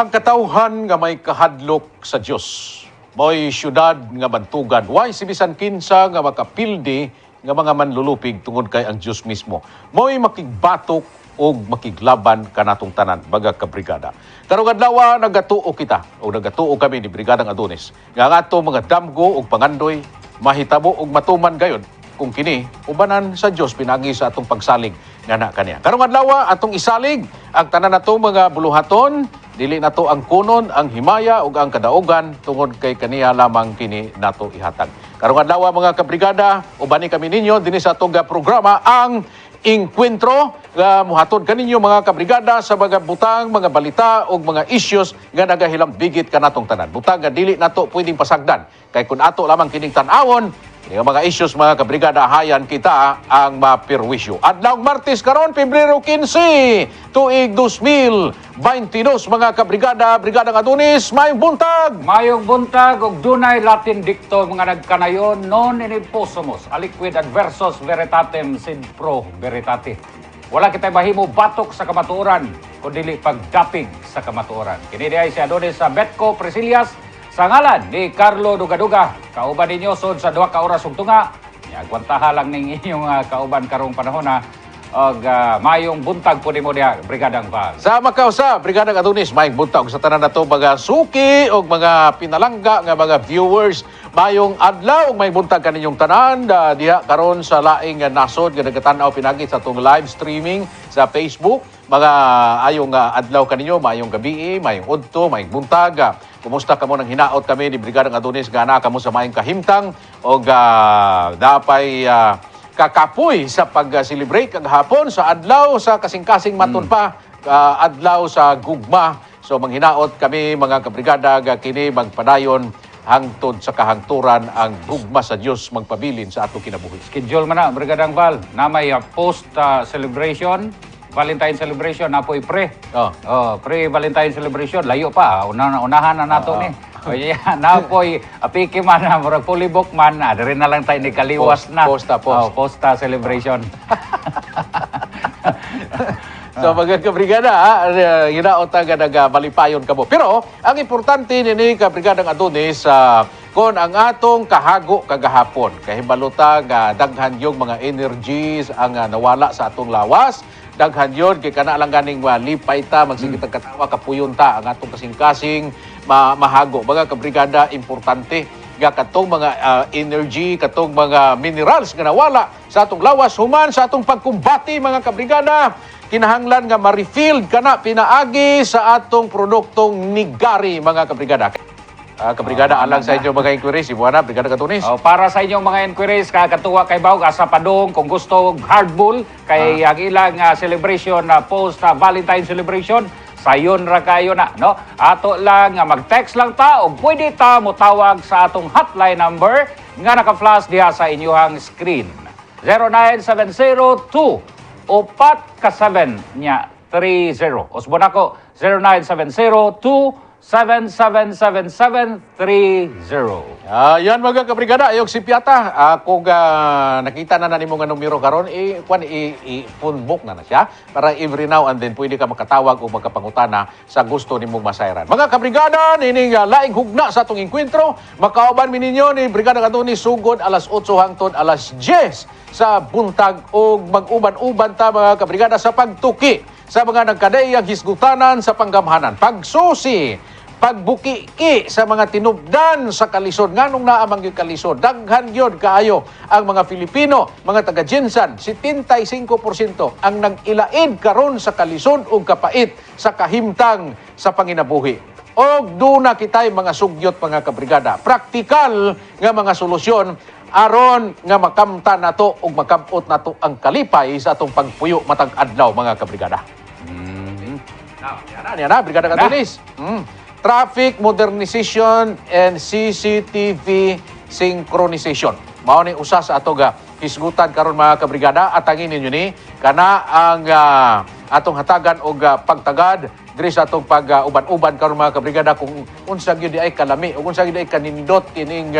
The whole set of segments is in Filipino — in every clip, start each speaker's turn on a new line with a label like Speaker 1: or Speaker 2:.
Speaker 1: Ang katawhan nga may kahadlok sa Dios. Mo'y syudad nga bantugan. Way si bisan kinsa nga makapildi nga mga manlulupig tungod kay ang Dios mismo. Mo'y makigbatok o makiglaban kanatong tanan, baga ka brigada. Karong adlaw nagatuo kita o nagatuo kami ni Brigadang Adonis nga ato mga damgo o pangandoy mahitabo og matuman gayon kung kini ubanan sa Dios pinagi sa atong pagsalig nga na kaniya. Karong adlaw atong isalig ang tanan nato mga buluhaton, dili nato ang kunon, ang himaya ug ang kadaogan tungod kay kaniya lamang kini nato ihatag. Karong adlaw mga kabrigada, ubani kami ninyo dinhi sa atong programa ang Encuentro nga muhatod kaninyo mga kabrigada sa mga butang, mga balita o mga issues nga nagahilambigit kanatong tanan. Butang nga dili nato pwedeng pasagdan. Kay kun ato lamang kining tan-awon, yung mga issues mga kabrigada, hayan kita ang mapirwisyo. Adlaw Martes karon, Pebrero 15, tuig 2022 mga kabrigada, Brigadang Adonis, mayong buntag!
Speaker 2: Mayong buntag ug dunay Latin dicto mga nagkanayon, non in possumus, aliquid adversus veritatem sed pro veritate. Wala kitay mahimo batok sa kamatuoran, kundi pagdapig sa kamatuoran. Kini diay si Adonis sa Betco Presilias, sa ngalan ni Carlo Dugaduga, kauban ninyo sod sa 2 ka oras ug tunga. Agwantaha lang ning inyong kauban karong panahon og mayong buntag po nimo diha, Brigadang Val.
Speaker 1: Sa makausa, Brigadang Adonis, mayong buntag sa tanan nato mga suki o mga pinalangga nga mga viewers. Mayong adlaw ug may buntag kaninyong tanan diha karon sa laing nasod nga nagatan-aw pinagi sa atong live streaming sa Facebook. Mga ayong adlaw kaninyo, mayong gabi, mayong udto, mayong buntag. Kumusta kamo nang hinaot kami ni Brigadang Adonis nga ana kamo sa mayong kahimtang og dapay kakapoy sa pag-celebrate kag hapon sa adlaw sa kasing-kasing maton pa adlaw sa gugma. So manghinaot kami mga kabrigada kini magpadayon hangtod sa kahangturan ang gugma sa Dios magpabilin sa ato kinabuhi.
Speaker 2: Schedule man na, Brigadang Val, na may post celebration, Valentine celebration, napoy pre. Pre-Valentine celebration, layo pa. Unahan na nato ni. Kaya napoy, apiki man, murag fully book man, rin na lang tayo ni kaliwas na. Posta celebration.
Speaker 1: So mga kabrigada, hinaot nga nagmalipayon kamo. Pero ang importante nini kabrigadang Adonis, kon ang atong kahago kagahapon, kahibaluta nga daghan yung mga energies ang nawala sa atong lawas. Daghan yun, kay kana lang ganing lipay ta, magsigit ang katawa, kapuyon ta, ang atong kasing-kasing mahago. Mga kabrigada, importante nga katong mga energy, katong mga minerals nga nawala sa atong lawas, human sa atong pagkumbati, mga kabrigada, kinahanglan nga ma-refilled kana pinaagi sa atong produktong nigari, mga kabrigada. Kabrigada, alang sa inyo mga inquiries, si Buwana, Brigadang Adonis.
Speaker 2: Para sa inyong mga inquiries, kakatuwa kay Baug, asa padong, kung gusto hardball, kay ang ilang celebration, post-Valentine celebration, sayon ra kayo na, no? Ato lang, mag-text lang ta, o pwede ta mo tawag sa atong hotline number, nga naka-flash diha sa inyong screen. 0970-2 upat ka 7 nya 30. Usbon ako, 0970-2 777730.
Speaker 1: Yan mga kabrigada, ayog si Piata. Kung nakita na nimo nga numero karon, i-phone book na siya para every now and then pwede ka makatawag o magkapangutana sa gusto nimong masayran. Mga kabrigada, nining laing hugna sa atong enkwentro, makauban mi ninyo ni Brigadang Adonis sugod alas 8 hangtod alas 10 sa buntag o mag-uban-uban ta mga kabrigada sa pagtuki sa mga nagkadayang hisgutanan sa panggamhanan, pagsusi, pagbuki sa mga tinubdan sa kalisod. Nganong naamang yung kalisod? Daghan yun kaayo ang mga Filipino, mga taga-Jinsan, 75% ang nag-ilaid karon sa kalisod o kapait sa kahimtang sa panginabuhi. Og duna kitay mga sugyot mga kabrigada. Praktikal nga mga solusyon aron nga makamta nato o makamot nato ang kalipay sa atong pagpuyo matag adlaw mga kabrigada. Yan na, Brigadang Adonis. Traffic modernization and CCTV synchronization. Mao ni usa sa ato hisgutan karon mga kabrigada, atangin ninyo ni kana ang atong hatagan og pagtagad diri sa atong pag-uban-uban karon mga kabrigada kung unsa gyud ay kalami o unsa gyud ay kanindot kining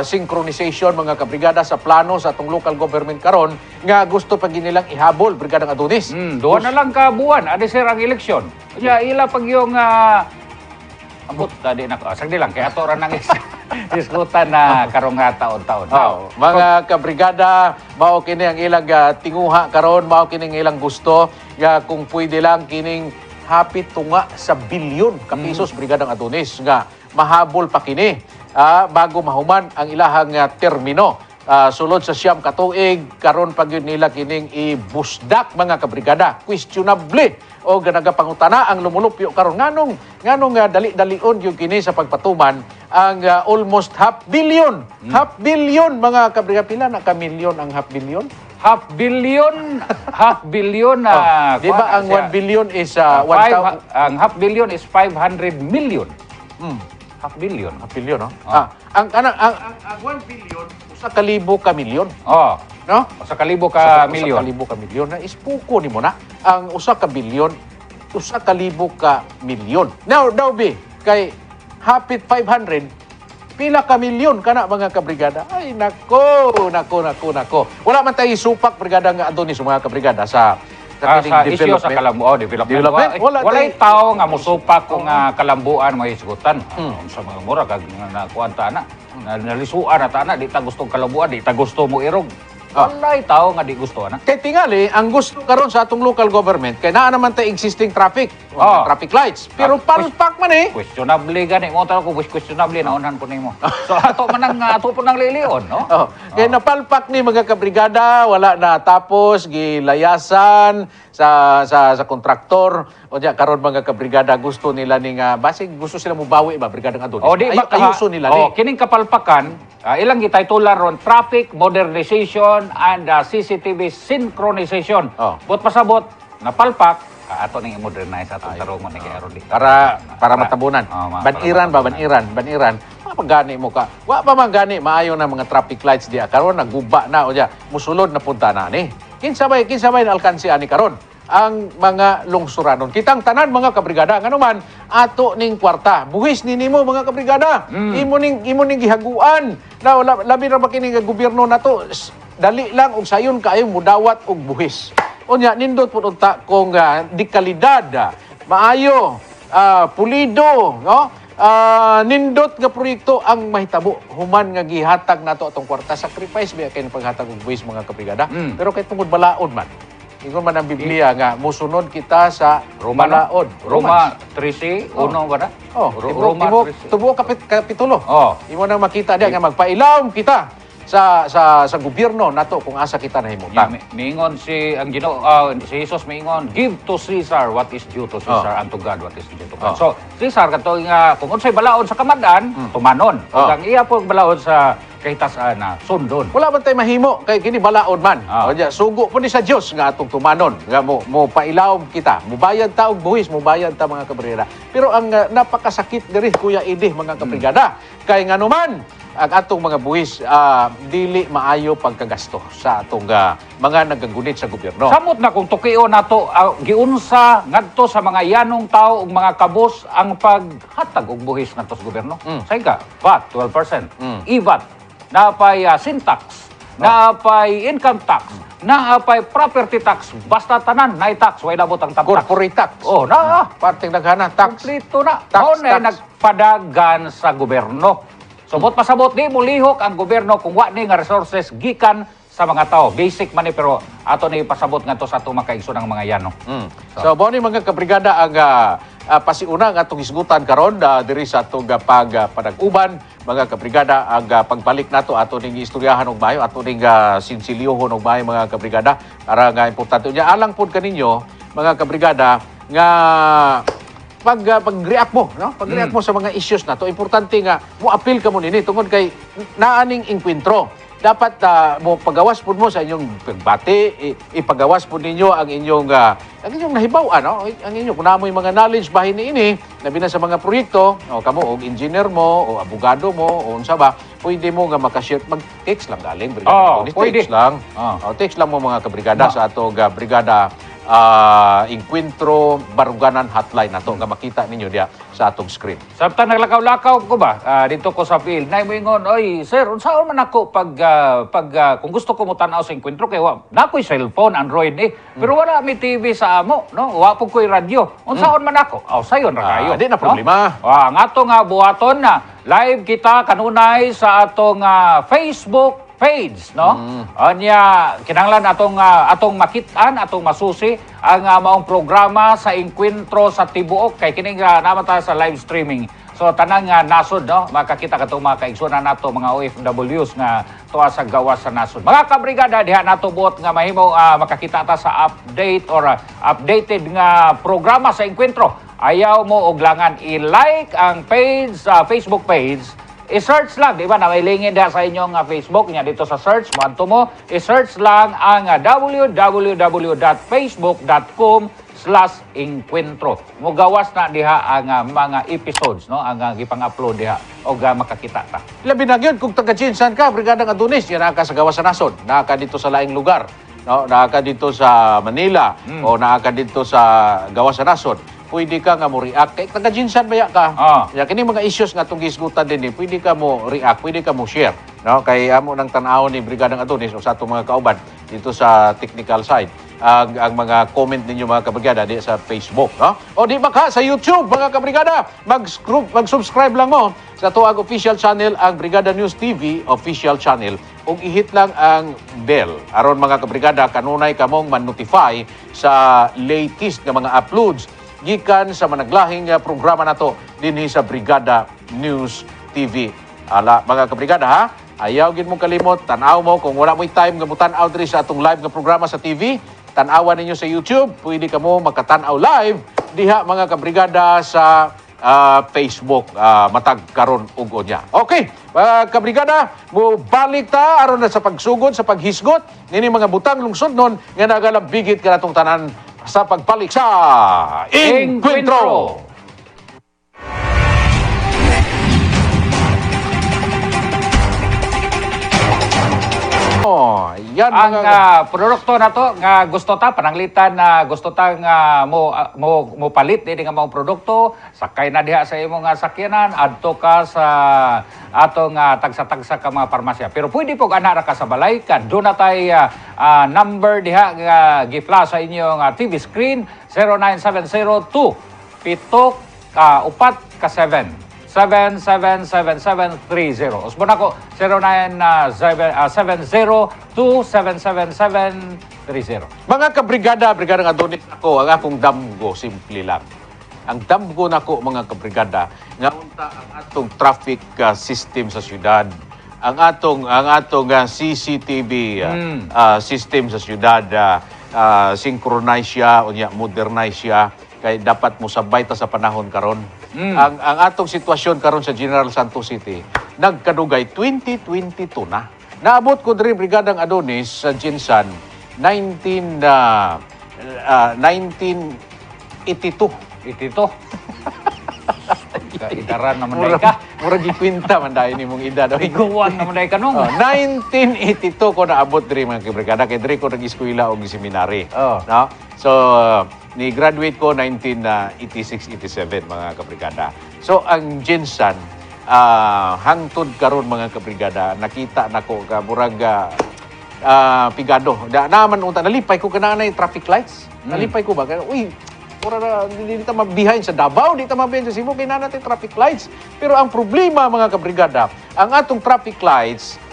Speaker 1: synchronization mga kabrigada sa plano sa atong local government karon nga gusto pa nilang ihabol Brigadang Adonis.
Speaker 2: Doon na lang ka buwan, adi sir ang eleksyon. Kaya ila pag yung ambot tadi na sagdi lang kaya ato ra nang diskutan na karong taon-taon.
Speaker 1: Mga kabrigada, mao kini ang ilang tinguha karon, mao kini ang ilang gusto nga kung pwede lang kining hapit tunga sa bilyon ka pesos Brigadang Adonis nga mahabol pa kini bago mahuman ang ilahang termino. Sulod sa siyam katuig karon pag yun nila kining ibusdak mga kabrigada, questionable o ganagapangutana ang lumulupyo karon nganong dali-dalion yung kini sa pagpatuman ang almost half billion mga kabrigada. Pila na ka milyon ang half billion?
Speaker 2: Half billion na
Speaker 1: di ba ang 1 billion is
Speaker 2: ang half billion is 500 million. Half billion.
Speaker 1: Half billion, no? Ang 1 billion usa ka libo ka milyon. No?
Speaker 2: Usa ka libo ka milyon.
Speaker 1: Usa ka libo ka milyon na ispuko nimo na. Ang usa ka bilyon, usa ka libo ka milyon. Now, daw be kay hapit 500 pila ka milyon kana mga kabrigada. Ay nako. Wala man tayo supak Brigada nga Adonis mga kabrigada sa
Speaker 2: isyu sa kalambuan, development. Walay tao nga mosupak kung kalambuan may isgutan. Sa mga mura kag nakuan ta na nalisuan na ta na di ta gusto kalambuan, di ta gusto mo irog. Walay tao nga di gusto na.
Speaker 1: Kay tingali ang gusto karon sa atong local government kay naa naman tay existing traffic, traffic lights. Pero palpak man
Speaker 2: questionable gani mo tawag ko questionable na unhan ko nimo. So ato man ang ato po nang lilion, no?
Speaker 1: Kay napalpak ni mga kabrigada, wala na tapos gilayasan sa kontraktor o diya karon mga kabrigada gusto nila ning basig gusto sila mobawi ba Brigadang Adonis. Ayuso nila ni.
Speaker 2: Kining kapalpakan ilang gitaytulan ron traffic modernization and CCTV synchronization. But pasabot napalpak ato ning modernize ato tarungon ni kay aron di.
Speaker 1: Para matabunan. Baniran. Pagani mo ka. Wa pa man gani maayo na mga traffic lights diya karon naguba na o diya musulod na punta na ni. Kinsabay na alkansi ani karon ang mga lungsuranon. Kitang tanan mga kabrigada nganuman ato ning kwarta. Buhis nimo mga kabrigada. Imo ning gihaguan. Labi ra ba kini nga gobyerno nato dali lang og sayon kaayo mudawat og buhis. Unya nindot pud unta kung di kalidad maayo pulido no nindot nga proyekto ang mahitabo human nga gihatag nato atong kwarta. Sacrifice ba kay paghatag og buhis mga kabrigada. Pero kay tungod balaod man ingon man ang Biblia nga musunod kita sa balaod.
Speaker 2: Roma 13 uno ba na?
Speaker 1: Roma tubo kapitulo. Imo nang makita diya nga magpailawom kita sa gobyerno nato kung asa kita nahimutan.
Speaker 2: Miingon si Jesus miingon, give to Caesar what is due to Caesar and to God what is due to God. So Caesar kato nga kung unsay balaod sa kamadan, tumanon. Ug ang iya po balaod sa kahitasan na sundon.
Speaker 1: Wala man tay mahimo kay kini balaod man. Sugo po ni sa Dios nga atong tumanon nga mo pailawom kita. Mubayad ta og buhis, mubayad ta mga kabrigada. Pero ang napakasakit diri Kuya Idi mga kabrigada kay nganuman ang atong mga buhis dili maayo pagkagasto sa atong mga nagagunit sa gobyerno.
Speaker 2: Samot na kung tukion nato giunsa ngadto sa mga yanong tao ug mga kabos ang paghatag og buhis ngadto sa gobyerno. Sayga, VAT 12%, IVAT, naapay sin tax, naapay income tax, naapay property tax, basta tanan na tax way labot ang tax.
Speaker 1: Corporate tax. Parteng daghana tax.
Speaker 2: Kompleto na. Mao na nagpadagan sa gobyerno. Subot pasabot di mo lihok ang gobyerno kung wa ni nga resources gikan sa mga tao. Basic man ni pero ato ni pasabot ngadto sa ato makaigsoon ang mga yano.
Speaker 1: So mo ni mga kabrigada ang pasiuna nga atong isgutan karon diri sa atong panag-uban mga kabrigada ang pagbalik nato ato ning istoryahan og maayo ato ning sinsilyohon og maayo mga kabrigada para nga importante unya alang pud kaninyo mga kabrigada nga pag-react mo, no? Pag-react mo sa mga issues na to, importante nga mo appeal ka mo nini tungod kay naaning inkwentro. Dapat mo pagawas pud mo sa inyong pagbati, ipagawas pud ninyo ang inyong nahibaw-an, no? Ang inyo kung namoy mga knowledge bahin niini, labi na sa mga proyekto, kamo og engineer mo o abogado mo o unsa ba, pwede mo nga maka-share mag-text lang galing brigada. Text lang. Text lang mo mga kabrigada sa ato brigada Encuentro Baruganan hotline nato nga makita ninyo diya sa atong screen.
Speaker 2: Samtang naglakaw-lakaw ko ba, dito ko sa field, na ingon, oy, sir, unsaon man ako kung gusto ko mo tanaw sa enkwentro, kay nako'y cellphone, Android pero wala mi TV sa amo, no? Wa po ko'y radyo. Unsaon man ako? Sayon ra kayo.
Speaker 1: Di na problema.
Speaker 2: No? Ang atong buhaton na live kita kanunay sa atong Facebook page, no? Anya kinahanglan atong makitaan, atong masusi ang maong programa sa Encuentro sa Tibuok kay kini naman tayo sa live streaming. So tanang nasod, no? Makakita katong mga kaigsunan nato mga OFWs nga tuwa sa gawas sa nasod. Mga kabrigada diha nato buot nga mahimo makakita ta sa update or updated nga programa sa Encuentro. Ayaw mo og langan i-like ang page, Facebook page. I-search lang, di ba? Na may lingin sa inyong Facebook niya dito sa search. Manto mo, i-search lang ang www.facebook.com/encuentro. Mugawas na diha ang mga episodes, no? Ang gipang-upload diha o makakita ta.
Speaker 1: Labi na yun, kung taga-Jinsan ka, Brigadang Adonis, yan ka sa gawas sa nasod, naka dito sa laing lugar, no? Naka dito sa Manila, o naka dito sa gawas sa nasod, pwede ka nga mo react. Kay taga-Jinsan baya ka. Ya, kini mga issues nga itong gisgutan din, pwede ka mo react, pwede ka mo share. No? Kay amo ng tanaw ni Brigadang Adonis o sa itong mga kauban dito sa technical side. Ang mga comment ninyo mga kabrigada di sa Facebook. No? O di ba ka sa YouTube mga kabrigada? Mag-subscribe lang mo sa tuwag official channel ang Brigada News TV official channel. Ug ihit lang ang bell aron mga kabrigada kanunay kamong man-notify sa latest nga mga uploads gikan sa managlahing programa nato dinhi sa Brigada News TV. Ala mga kabrigada ha, ayaw gid mo kalimot, tan-aw mo kung wala mo'y time nga mutan-aw diri sa atong live nga programa sa TV, tan-awan ninyo sa YouTube, pwede ka mo makatan-aw live diha mga kabrigada sa Facebook matag karon ug unya. Okay, mga kabrigada, mo balik ta aron na sa pagsugod sa paghisgot nini mga butang lungsod nun nga nagalambigit kanatong tanan sa pagbalik sa Encuentro. Yan
Speaker 2: ang produkto na to nga gusto ta pananglitan na gusto ta nga mo palit dinhi nga mga produkto sakay na diha sa imong sakyanan adto ka sa atong tagsa-tagsa ka mga parmasya pero pwede pog ana ra ka sa balay kan do na tay number diha nga gi-flash sa inyong TV screen 0970 pitok upat ka 7 777730. Usbon ako 0970-2777730.
Speaker 1: Mga kabrigada, Brigadang Adonis ako, ang akong damgo, simple lang. Ang damgo nako mga kabrigada, nga unta ang atong traffic system sa syudad, ang atong CCTV system sa syudad, synchronize siya, unya modernize siya, kay dapat mo sabay ta sa panahon karon. Ang atong sitwasyon karon sa General Santos City nagkadugay 2022 na. Naabot ko diri Brigadang Adonis sa Jinsan 1982.
Speaker 2: Itito. Idaran naman day ka.
Speaker 1: Mura gikwinta man dahil ni mong edad.
Speaker 2: Iguan naman day ka nung.
Speaker 1: 1982 ko naabot diri mga kabrigada kay diri ko nag-eskwela og seminary. No? So ni graduate ko 1986-87 mga kabrigada. So ang Jinsan hangtod karon mga kabrigada nakita nako ka murag pigado. Naman unta nalipay ko kananay traffic lights. Nalipay ko ba? Uy, pura na hindi ta mabihain sa Davao, di ta mabihain sa Cebu kay natin traffic lights. Pero ang problema mga kabrigada, ang atong traffic lights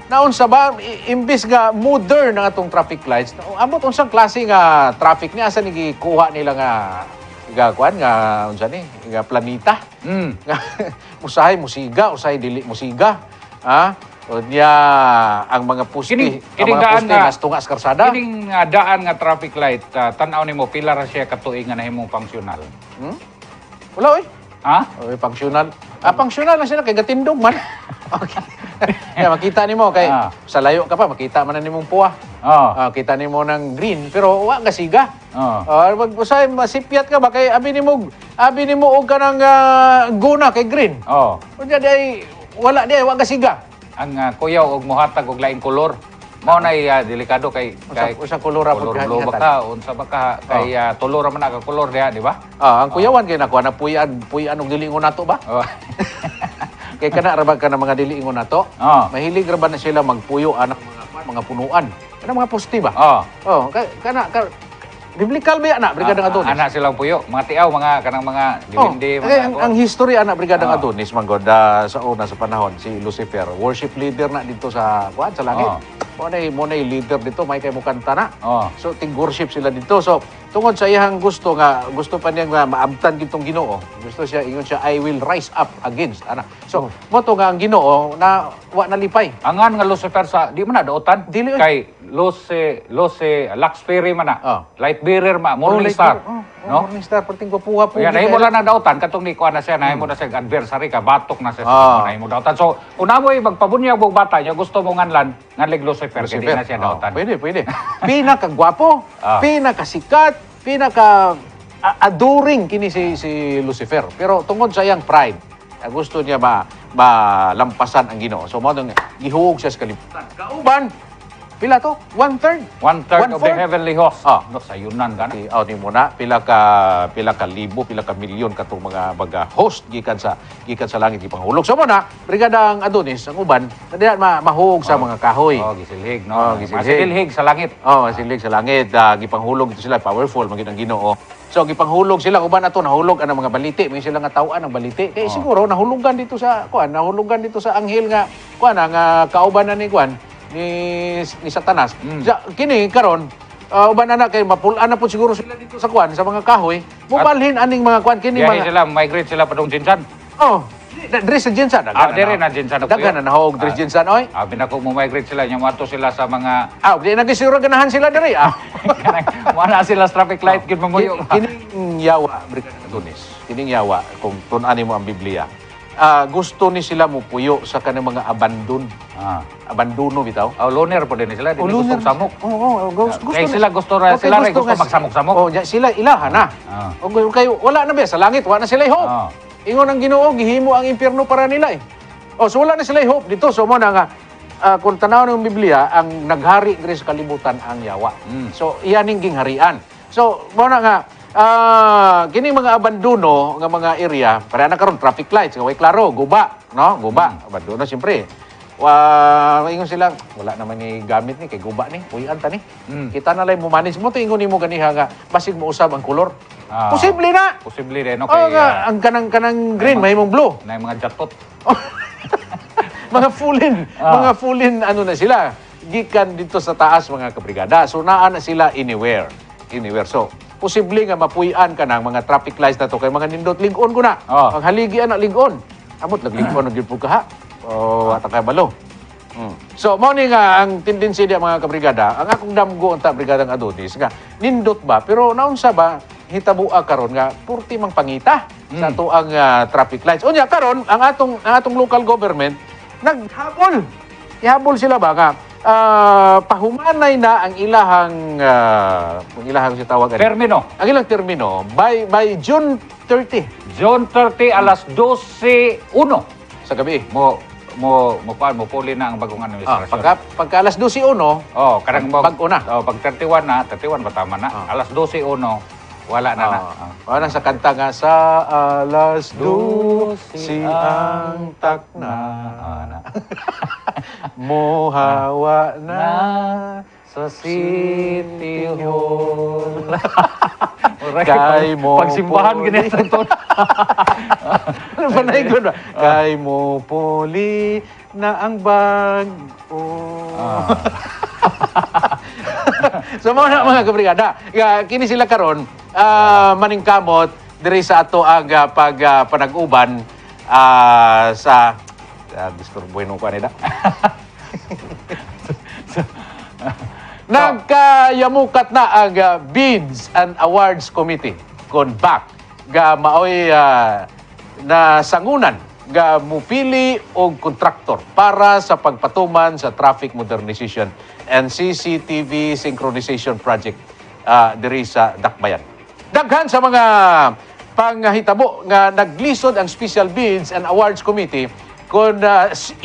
Speaker 1: naon sa ba imbis nga modern ang atong traffic lights ambot unsang klase nga traffic ni asa ni gikuha nila nga kuan nga unsa ni nga planeta usahay musiga usahay dili musiga unya ang mga puste ang mga puste nga tunga sa karsada
Speaker 2: kining daan nga traffic light tan-aw nimo pila ra siya katuig nga nahimong functional
Speaker 1: wala oy
Speaker 2: ha
Speaker 1: functional functional na siya kay gatindog man okay. Kaya makita nimo kay sa layo ka pa makita man na nimong puwa. Kita nimo ng green pero wa nga siga. Wag usay masipyat ka ba kay abi nimo og kanang guna kay green. Unya di wala di wa nga siga.
Speaker 2: Ang kuyaw og mohatag og laing kolor. Mao na delikado kay
Speaker 1: Usa kolor ra
Speaker 2: kolor
Speaker 1: pagka
Speaker 2: blue
Speaker 1: ihatag.
Speaker 2: baka unsa baka kay tulo ra man ka kolor diha, di ba?
Speaker 1: Ang kuyawan kay nakuha na puyan og dili ingon nato ba?
Speaker 2: Oh.
Speaker 1: Kay kana ra ba ka na mga dili ingon nato?
Speaker 2: Oh.
Speaker 1: Mahilig ra ba na sila magpuyo anak mga punuan. Kana mga poste ba?
Speaker 2: Oh.
Speaker 1: Oh, biblical ba yan na Brigadang Adonis?
Speaker 2: Anak silang puyo, mga tiaw, mga kanang mga dibindi,
Speaker 1: kaya
Speaker 2: mga
Speaker 1: ang history anak Brigadang
Speaker 2: Oh.
Speaker 1: Adonis manggod sa una sa panahon si Lucifer, worship leader na dito sa sa langit.
Speaker 2: Oh.
Speaker 1: Mo na leader dito, may kay mo kanta na.
Speaker 2: Oh.
Speaker 1: So tig-worship sila dito. So tungod sa iyang gusto pa niya nga maabtan gitong Ginoo. Gusto siya ingon siya I will rise up against ana. So mo to nga ang Ginoo na wa nalipay.
Speaker 2: Angan nga Lucifer sa di man na daotan
Speaker 1: Dili, oy.
Speaker 2: kay Lose Lux Ferry man na.
Speaker 1: Oh.
Speaker 2: Light bearer ma, morning star. No?
Speaker 1: Morning star perting ko puha po.
Speaker 2: Kaya nahimo lang na daotan katong ni kuan na siya nahimo na siya adversary ka batok na siya
Speaker 1: Ah.
Speaker 2: nahimo daotan. So una mo magpabunyag og bata niya gusto mo nganlan nganlig Lucifer kay di na siya daotan.
Speaker 1: Pwede. Pinakagwapo,
Speaker 2: Ah.
Speaker 1: pinakasikat, adoring kini si Lucifer. Pero tungod sa iyang pride, gusto niya malampasan ang Ginoo. So mo gihuog siya sa kalibutan. Kauban, pila to? 1/3.
Speaker 2: 1/3 of the
Speaker 1: 1/4?
Speaker 2: heavenly host.
Speaker 1: Ah.
Speaker 2: No, sayunan ka na.
Speaker 1: Ni muna pila ka libo, pila ka milyon katong mga host gikan sa langit ipangulog. So mo na Brigadang Adonis ang uban diha mahug sa mga kahoy.
Speaker 2: Oh, gisilhig no.
Speaker 1: Oh, gisilhig.
Speaker 2: Masilhig sa langit.
Speaker 1: Silig sa langit, gipanghulog ito sila, powerful, maging ang Ginoo. So, gipanghulog sila, uban na ito, nahulog ang mga baliti. May sila nga tawaan ang baliti. Kaya siguro, nahulugan dito sa anghel nga, nga kauban na ni Satanas. Kini, karon uban na kay mapulaan na po siguro sila dito sa sa mga kahoy. Mubalhin aning mga kini
Speaker 2: Diyan
Speaker 1: mga...
Speaker 2: sila migrate sila padung Jinsan.
Speaker 1: Dres sa Jinsan.
Speaker 2: Dere na Jinsan.
Speaker 1: Daghan na nahog Dres Jinsan, oy.
Speaker 2: Binako mo migrate sila nya mato sila sa mga
Speaker 1: Di nagisuro ganahan sila diri,
Speaker 2: wala sila sa traffic light gid mamuyo.
Speaker 1: Kining yawa, Brigadang Adonis, kining yawa, kung tunani mo ang Biblia, gusto ni sila mo puyo sa kanang mga abandono bitaw.
Speaker 2: Loner po din sila, di gusto samok.
Speaker 1: Gusto
Speaker 2: Kaya sila gusto magsamok-samok.
Speaker 1: Sila ilaha na. Kayo wala na ba sa langit, wala na sila hope. Ingon ang Ginoo, gihimo ang impyerno para nila so wala na sila hope dito. So mo na nga kung tanaw ng Biblia, ang naghari diri sa kalibutan ang yawa. So iyan ning gingharian. So mo na nga kining mga abandono nga mga area, para na karon traffic lights, nga way klaro, guba, no? Guba, abandono siyempre. Ingon sila, wala naman ni gamit ni kay guba ni, puyan ta ni. Kita na lang mo manage mo to ingon nimo ganiha nga basig mo usab ang kolor. Posible na.
Speaker 2: Posible rin, okay.
Speaker 1: Ang kanang green mahimong blue.
Speaker 2: Na yung mga jatot.
Speaker 1: mga fulin ano na sila. Gikan dito sa taas mga kabrigada. So naa na sila anywhere. So posible nga mapuy-an ka ng mga traffic lights na to kay mga nindot lig-on ko na. Ang haligi na lig-on. Amot naglig-on gyud pud ka ha. Ata kay balo. So mao ni nga ang tendency dia mga kabrigada. Ang akong damgo unta Brigadang Adonis nga nindot ba pero naunsa ba hitabua karon nga purti mang pangita sa ato ang traffic lights. Unya karon ang atong local government naghabol. Ihabol sila ba nga pahumanay na ang ilahang si tawag
Speaker 2: Termino.
Speaker 1: Ang ilang termino by June 30
Speaker 2: June 30 alas 12:01
Speaker 1: sa gabi.
Speaker 2: mo puli na ang bagong administrasyon.
Speaker 1: Pagka alas 12:01
Speaker 2: karang
Speaker 1: bago na.
Speaker 2: pag 31 ba tama na? Alas 12:01 wala na.
Speaker 1: Wala sa kanta nga sa alas 12 ang takna. Mohawa na
Speaker 2: sa City Hall.
Speaker 1: Kay mo
Speaker 2: pagsimbahan
Speaker 1: puli.
Speaker 2: ganito.
Speaker 1: Ano ba naikon ba? Kay mo puli na ang bag. So mga kabrigada, kini sila karon maningkamot diri sa ato ang panag-uban sa disturbuhin ko kanila. Nagkayamukat na ang Bids and Awards Committee kon back ga maoy na sangunan ga mupili og kontraktor para sa pagpatuman sa traffic modernization and CCTV synchronization project diri sa Dakbayan. Daghan sa mga panghitabo nga naglisod ang Special Bids and Awards Committee kon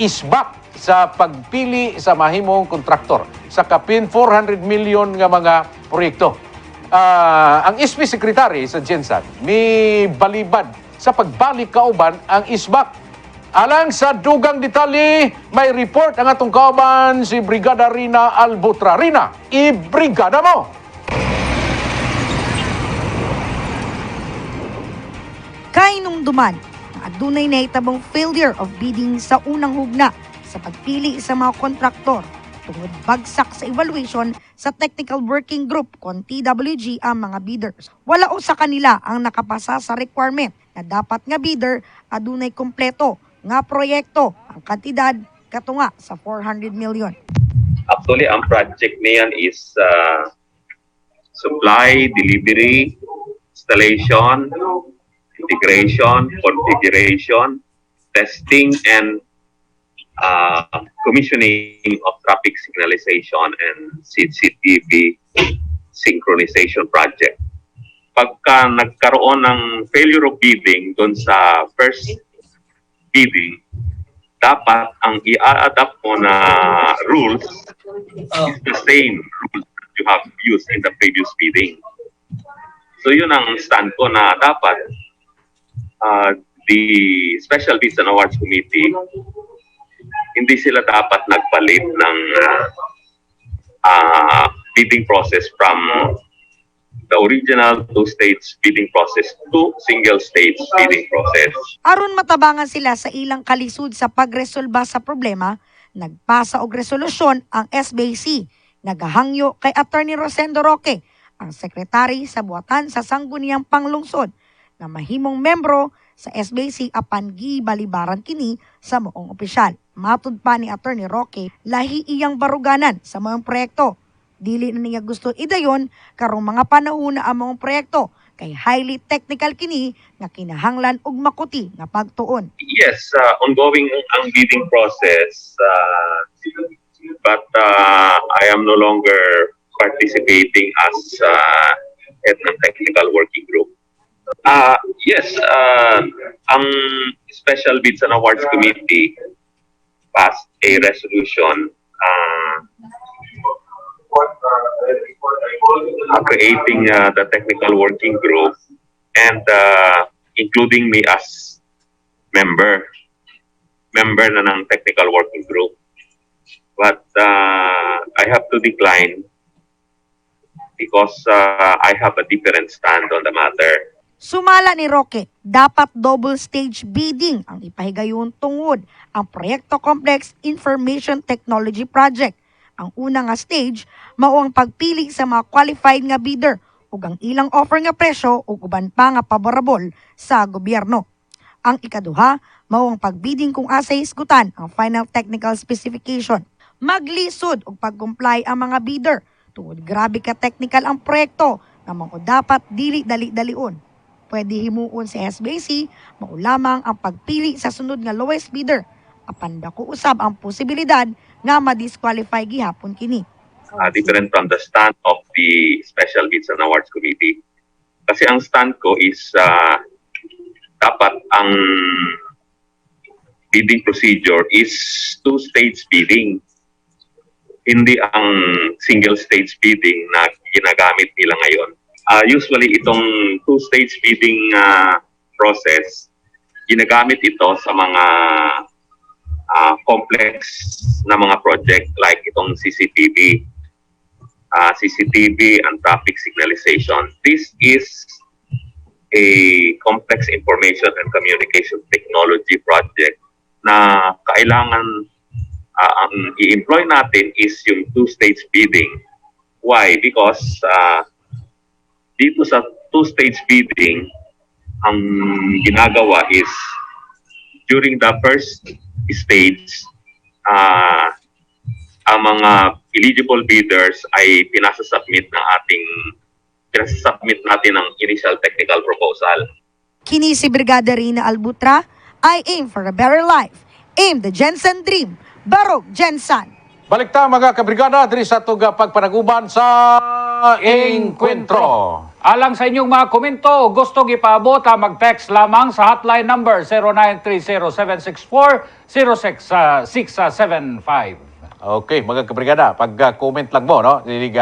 Speaker 1: isbak sa pagpili sa mahimong kontraktor sa kapin 400 million nga mga proyekto. Ang SP Secretary sa Gensan mi balibad sa pagbalik kauban ang isbak. Alang sa dugang detalye, may report ang atong kauban si Brigada Rina Albutra. Rina, i-brigada mo!
Speaker 3: Kainumduman na adunay nahitabong failure of bidding sa unang hugna sa pagpili sa mga kontraktor tungod bagsak sa evaluation sa Technical Working Group kon TWG ang mga bidders. Wala o sa kanila ang nakapasa sa requirement na dapat nga bidder adunay kompleto nga proyekto ang kantidad katunga sa 400 million.
Speaker 4: Actually, ang project niyan is supply, delivery, installation, integration, configuration, testing, and commissioning of traffic signalization and CCTV synchronization project. Pagka nagkaroon ng failure of bidding doon sa first bidding, dapat ang i-adapt mo na rules is the same rules that you have used in the previous bidding. So yun ang stand ko na dapat the Special Bids and Awards Committee, hindi sila dapat nagpalit ng bidding process from the original two-stage bidding process to single-stage bidding process.
Speaker 3: Aron matabangan sila sa ilang kalisud sa pagresolba sa problema, nagpasa og resolusyon ang SBC, nagahangyo kay Attorney Rosendo Roque, ang sekretary sa buhatan sa Sangguniang Panglungsod, na mahimong membro sa SBC apan gibalibaran kini sa moong opisyal. Matud pa ni Attorney Roque, lahi iyang baruganan sa mga proyekto. Dili na niya gusto idayon karong mga panahon na ang mga proyekto kay highly technical kini nga kinahanglan og makuti nga pagtuon.
Speaker 4: Yes, ongoing ang bidding process, but I am no longer participating as head ng technical working group. Yes, ang Special Bids and Awards Committee passed a resolution creating the technical working group and including me as member na ng technical working group. But I have to decline because I have a different stand on the matter.
Speaker 3: Sumala ni Roque, dapat double stage bidding ang ipahigayon tungod ang Proyekto Complex Information Technology Project. Ang una nga stage mao ang pagpili sa mga qualified nga bidder ug ang ilang offer nga presyo ug uban pa nga paborable sa gobyerno. Ang ikaduha mao ang pagbidding kung asa isgutan ang final technical specification. Maglisod og pag-comply ang mga bidder tungod grabe ka technical ang proyekto nga mao dapat dili dali-dalion. Pwede himuon sa SBC mao lamang ang pagpili sa sunod nga lowest bidder apan dako usab ang posibilidad nga ma-disqualify gihapon kini.
Speaker 4: Different from the stand of the Special Bids and Awards Committee. Kasi ang stand ko is dapat ang bidding procedure is two-stage bidding. Hindi ang single-stage bidding na ginagamit nila ngayon. Usually itong two-stage bidding process, ginagamit ito sa mga complex na mga project like itong CCTV and traffic signalization. This is a complex information and communication technology project na kailangan ang i-employ natin is yung two-stage bidding. Why? Because dito sa two-stage bidding, ang ginagawa is during the first stage, ang mga eligible bidders ay pinasasubmit natin ng initial technical proposal.
Speaker 3: Kini si Brigada Rina Albutra, I aim for a better life. Aim the Gensan Dream. Barog Gensan.
Speaker 1: Balik ta mga kabrigada diri sa tuga pagpanaguban sa Encuentro.
Speaker 2: Alang sa inyong mga komento o gusto ipaabot, mag-text lamang sa hotline number 0930-764-0675.
Speaker 1: Okay, mga kabrigada, pag-comment lang mo, no? Hindi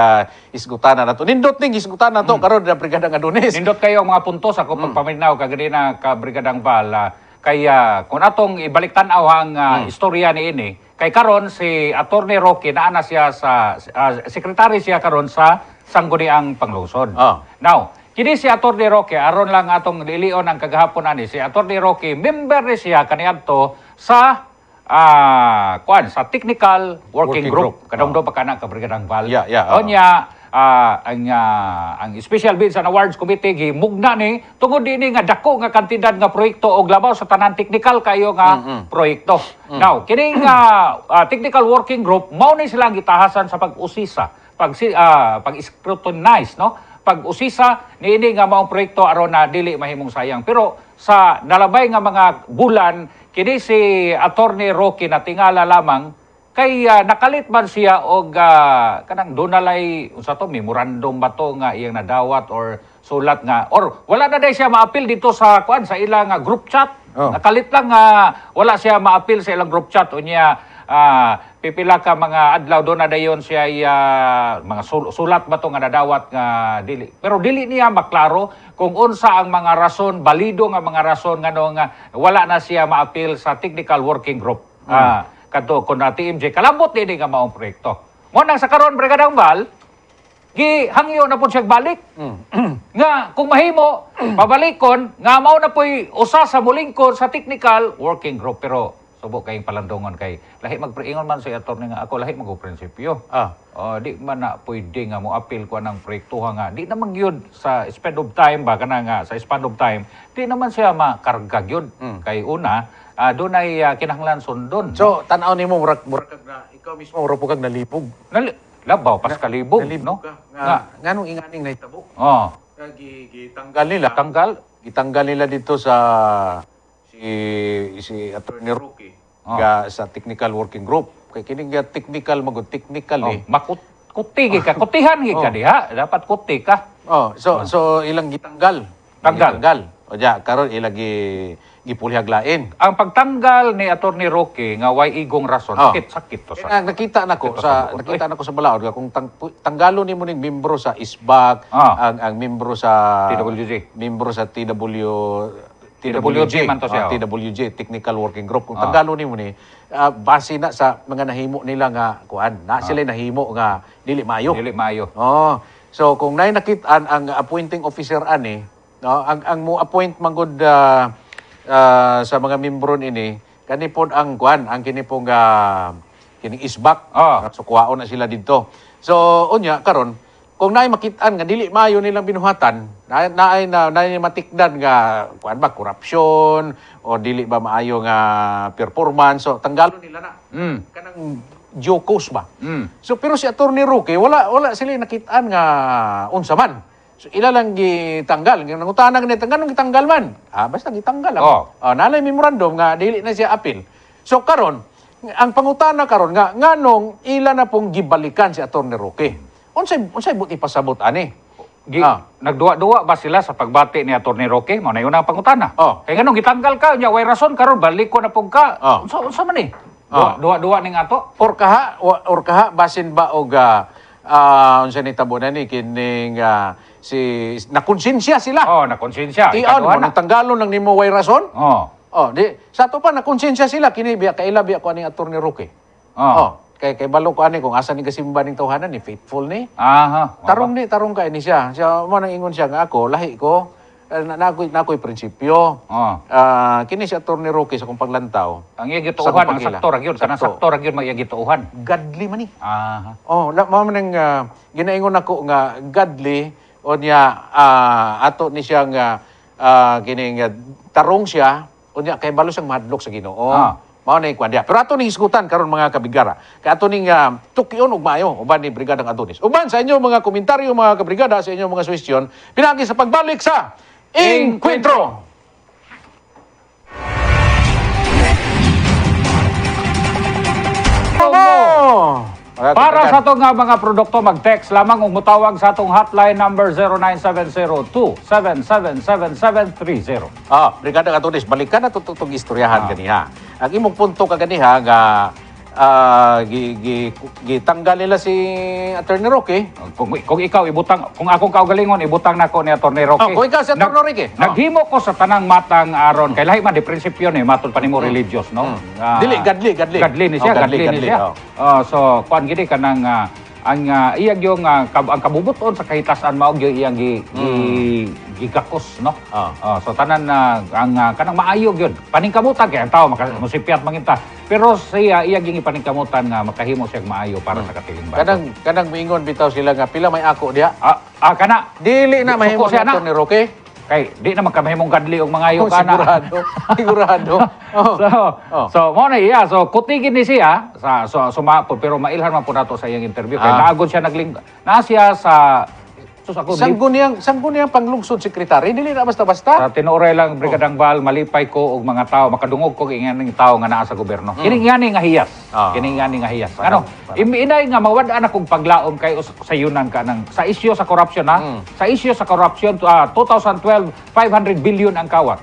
Speaker 1: isgutan na to. Nindot ning isgutan na to, karon na brigada nga Adonis.
Speaker 2: Nindot kayo ang mga puntos ako pagpaminaw kaganina ka Brigadang Val. Kaya kung atong ibalik tanaw ang istorya ni ini, kay karon si Attorney Roque naana siya sa sekretary siya karon sa Sangguniang Panglungsod. Now, kini si Attorney Roque aron lang atong lilion ang kagahapon ani si Attorney Roque member ni siya kaniadto sa sa technical working
Speaker 1: Working
Speaker 2: group.
Speaker 1: group.
Speaker 2: Kadong do pa kana ka Brigadang Val.
Speaker 1: Yeah.
Speaker 2: Onya, ang Special Bids and Awards Committee gimugna ni tungod dinhi nga dako nga kantidad nga proyekto og labaw sa tanan technical kayo nga proyekto. Now, kining technical working group mao ni sila gitahasan sa pag-usisa, pag-scrutinize, no? Pag-usisa niini nga maong proyekto aron na dili mahimong sayang. Pero sa nalabay nga mga bulan kini si Attorney Roque na tingala lamang kay nakalit man siya og kanang dunalay unsa to memorandum ba to nga iyang nadawat or sulat nga or wala na day siya maapil dito sa sa ilang group chat. Nakalit lang wala siya maapil sa ilang group chat unya pipila ka mga adlaw do na dayon siya mga sulat ba to nga nadawat nga dili pero dili niya maklaro kung unsa ang mga rason balido nga mga rason nga wala na siya maapil sa technical working group kadto kun TMJ kalambot dinhi nga maong proyekto mo nang sa karon Brigadang Val gihangyo na pud siya balik nga kung mahimo pabalikon nga mao na poy usa sa mulingkod sa technical working group pero subo kayong palandongon kay lahi magpriingon man sa attorney nga ako lahi magprinsipyo. Di man na pwede nga mo appeal ko ng proyekto nga di naman gyud sa span of time ba kana nga sa span of time di naman siya makarga gyud kay una dunay kinahanglan sundon.
Speaker 1: So, tanaw nimo murag na ikaw mismo murag kag nalipog.
Speaker 2: Labaw pas kalibog no.
Speaker 1: Nganong inganing nahitabo? Gitanggal nila dito sa si Attorney Roque sa technical working group. Kay kini nga technical technical
Speaker 2: kuti ka kutihan ka diha dapat kuti ka.
Speaker 1: So ilang gitanggal. O ja karon ilang gipulihaglain.
Speaker 2: Ang pagtanggal ni Attorney Roque nga way igong rason sakit to sa.
Speaker 1: Nakita nako sa balaod nga kung tanggalo nimo ning membro sa ISBAC, ang membro sa TWG
Speaker 2: man to siya.
Speaker 1: TWG, Technical Working Group. Kung tanggalo nimo ni base na sa mga nahimo nila nga kuan, na sila nahimo nga dili maayo. So kung nay nakit-an ang appointing officer ani, no, ang mo appoint mangod sa mga membro ini, kani pod ang kuan, ang kini pong kining isbak. So kuwaon na sila didto. So unya karon kung naay makit-an nga dili maayo nilang binuhatan, naay matikdan nga kuan ba corruption o dili ba maayo nga performance, so tanggalon nila na. Kanang jokos ba. So pero si Attorney Roque wala sila nakit-an nga unsa man. So ila lang gitanggal, nangutana ni nganong gitanggal man. Basta gitanggal lang. Nalay memorandum nga dili na siya appeal. So karon ang pangutana karon nga nganong ila na pong gibalikan si Attorney Roque. Unsay buti pasabot ani?
Speaker 2: Nagduwa-duwa ba sila sa pagbati ni Attorney Roque? Mao na yun ang pangutana. Kaya nganong gitanggal ka nya way rason karon balik ko na pug ka. Unsa man ni? Duwa-duwa ning ato?
Speaker 1: Or kaha basin ba og unsa ni tabunan ni kining si nakonsensya sila.
Speaker 2: Nakonsensya.
Speaker 1: Tian mo nang tanggalon nang nimo way rason? Di sa to pa nakonsensya sila kini biya kaila biya ko ani Attorney Roque. Kay balo ko ani kung asa ni kasimba ning tawhanan ni faithful ni. Tarong kay ni siya. Siya mo nang ingon siya nga ako lahi ko nakoy prinsipyo. Kini si Attorney Roque sa kong paglantaw.
Speaker 2: Ang iyang gituuhan ang sakto ra gyud kanang sakto ra gyud may iyang gituuhan.
Speaker 1: Godly man ni. Mao man ginaingon ako nga godly o niya ato ni siya nga kining tarong siya o niya kay balo siyang mahadlok sa Ginoo. Mao na ikwan dia. Pero ato ning isgutan karon mga kabigara. Kay ato ning tukyon og maayo uban ni Brigadang Adonis. Uban sa inyo mga komentaryo mga kabrigada, sa inyo mga suhestyon, pinagi sa pagbalik sa Encuentro.
Speaker 2: Para sa itong mga produkto, mag-text lamang o mutawag sa itong hotline number 0970-2777730.
Speaker 1: Brigada Katunis, balikan na tututong istoryahan ganiha. Ang imong punto ka ganiha nga gitanggal nila si Attorney Roque.
Speaker 2: Kung ikaw ibutang, kung akong kaugalingon ibutang nako ni Atty. Roque.
Speaker 1: Kung ikaw si Atty. Roque.
Speaker 2: Naghimo ko sa tanang matang aron kay lahi man di prinsipyo ni matod pa nimo religious, no?
Speaker 1: Dili, gadli.
Speaker 2: Gadli ni siya, gadli ni siya. So kuan gidi kanang ang iyang yung ang kabubuton sa kahitasan mao gyud iyang gigakos, no? So tanan na ang kanang maayo gyud. Paningkamutan kay ang tawo makasipiat manginta. Pero siya iyang paningkamutan nga makahimo siya maayo para sa katiling bato.
Speaker 1: Kanang miingon bitaw sila nga pila may ako diha.
Speaker 2: Kana
Speaker 1: Dili na mahimo
Speaker 2: Suko siya
Speaker 1: ni Atty. Roque.
Speaker 2: kay di naman kami mahimong gadli og mangayo kana.
Speaker 1: Sigurado.
Speaker 2: So mo na iya, so kutigin ni siya sa pero mailhan man po nato sa iyang interview kay naagod siya na siya sa
Speaker 1: Sanggo niyang panglungsod sekretary, dili na basta-basta.
Speaker 2: sa tinuoray lang Brigadang Val, malipay ko og mga tao, makadungog ko inganing tao nga naa sa gobyerno. Kini ngani nga hiyas. Kini ngani nga hiyas. Ano? Inay nga mawad-an akong paglaom kay sa yunan ka ng sa isyu sa corruption ha. Sa isyu sa corruption 2012 500 billion ang kawat.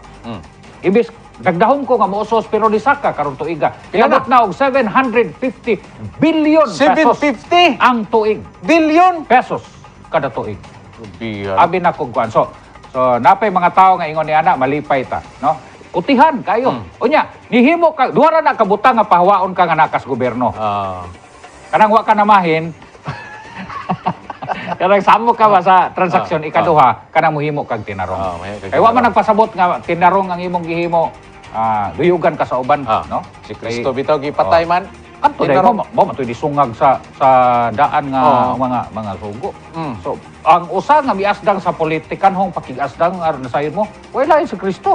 Speaker 2: Ibis dagdahon ko nga muusos pero disaka karon tuiga. Iabot na og 750 billion pesos
Speaker 1: 750
Speaker 2: ang tuig.
Speaker 1: billion
Speaker 2: Pesos kada tuig.
Speaker 1: Biyan.
Speaker 2: Abi na kog kuan. So napay mga tao nga ingon ni ana malipay ta, no? Kutihan kayo. Unya, nihimo ka duha ra na kabutang nga pahawaon ka nga nakas gobyerno. Kanang wa ka namahin. Kanang samo ka ba sa transaksyon ikaduha, kanang mohimo kag tinarong. Kay wa man nagpasabot nga tinarong ang imong gihimo, duyugan ka sa uban, no?
Speaker 1: Si Cristo bitaw gipatay man.
Speaker 2: Kanto dai mo matoy disungag sa daan nga mga sugo. So ang usa nga miasdang sa politikanhong pakigasdang aron sayon mo, wala si Kristo.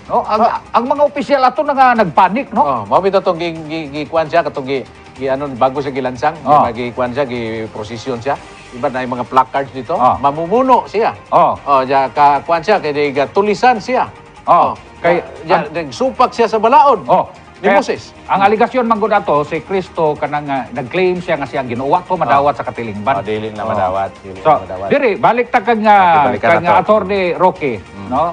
Speaker 2: No, ang mga opisyal ato na nga nagpanik, no?
Speaker 1: Mao bitaw tong gikuan siya katong ano bago siya gilansang, gikuan siya giprosesyon siya. Iba na yung mga placards dito. Mamumuno siya. Ja ka kuan siya kay tulisan siya.
Speaker 2: Kay
Speaker 1: nagsupak siya sa balaod. Ni Moses.
Speaker 2: Ang aligasyon man gud ato si Kristo kanang nag-claim siya nga siya ginuwa to madawat sa katilingban.
Speaker 1: Dili na madawat.
Speaker 2: So, diri balik ta kag Atty. Roque, no?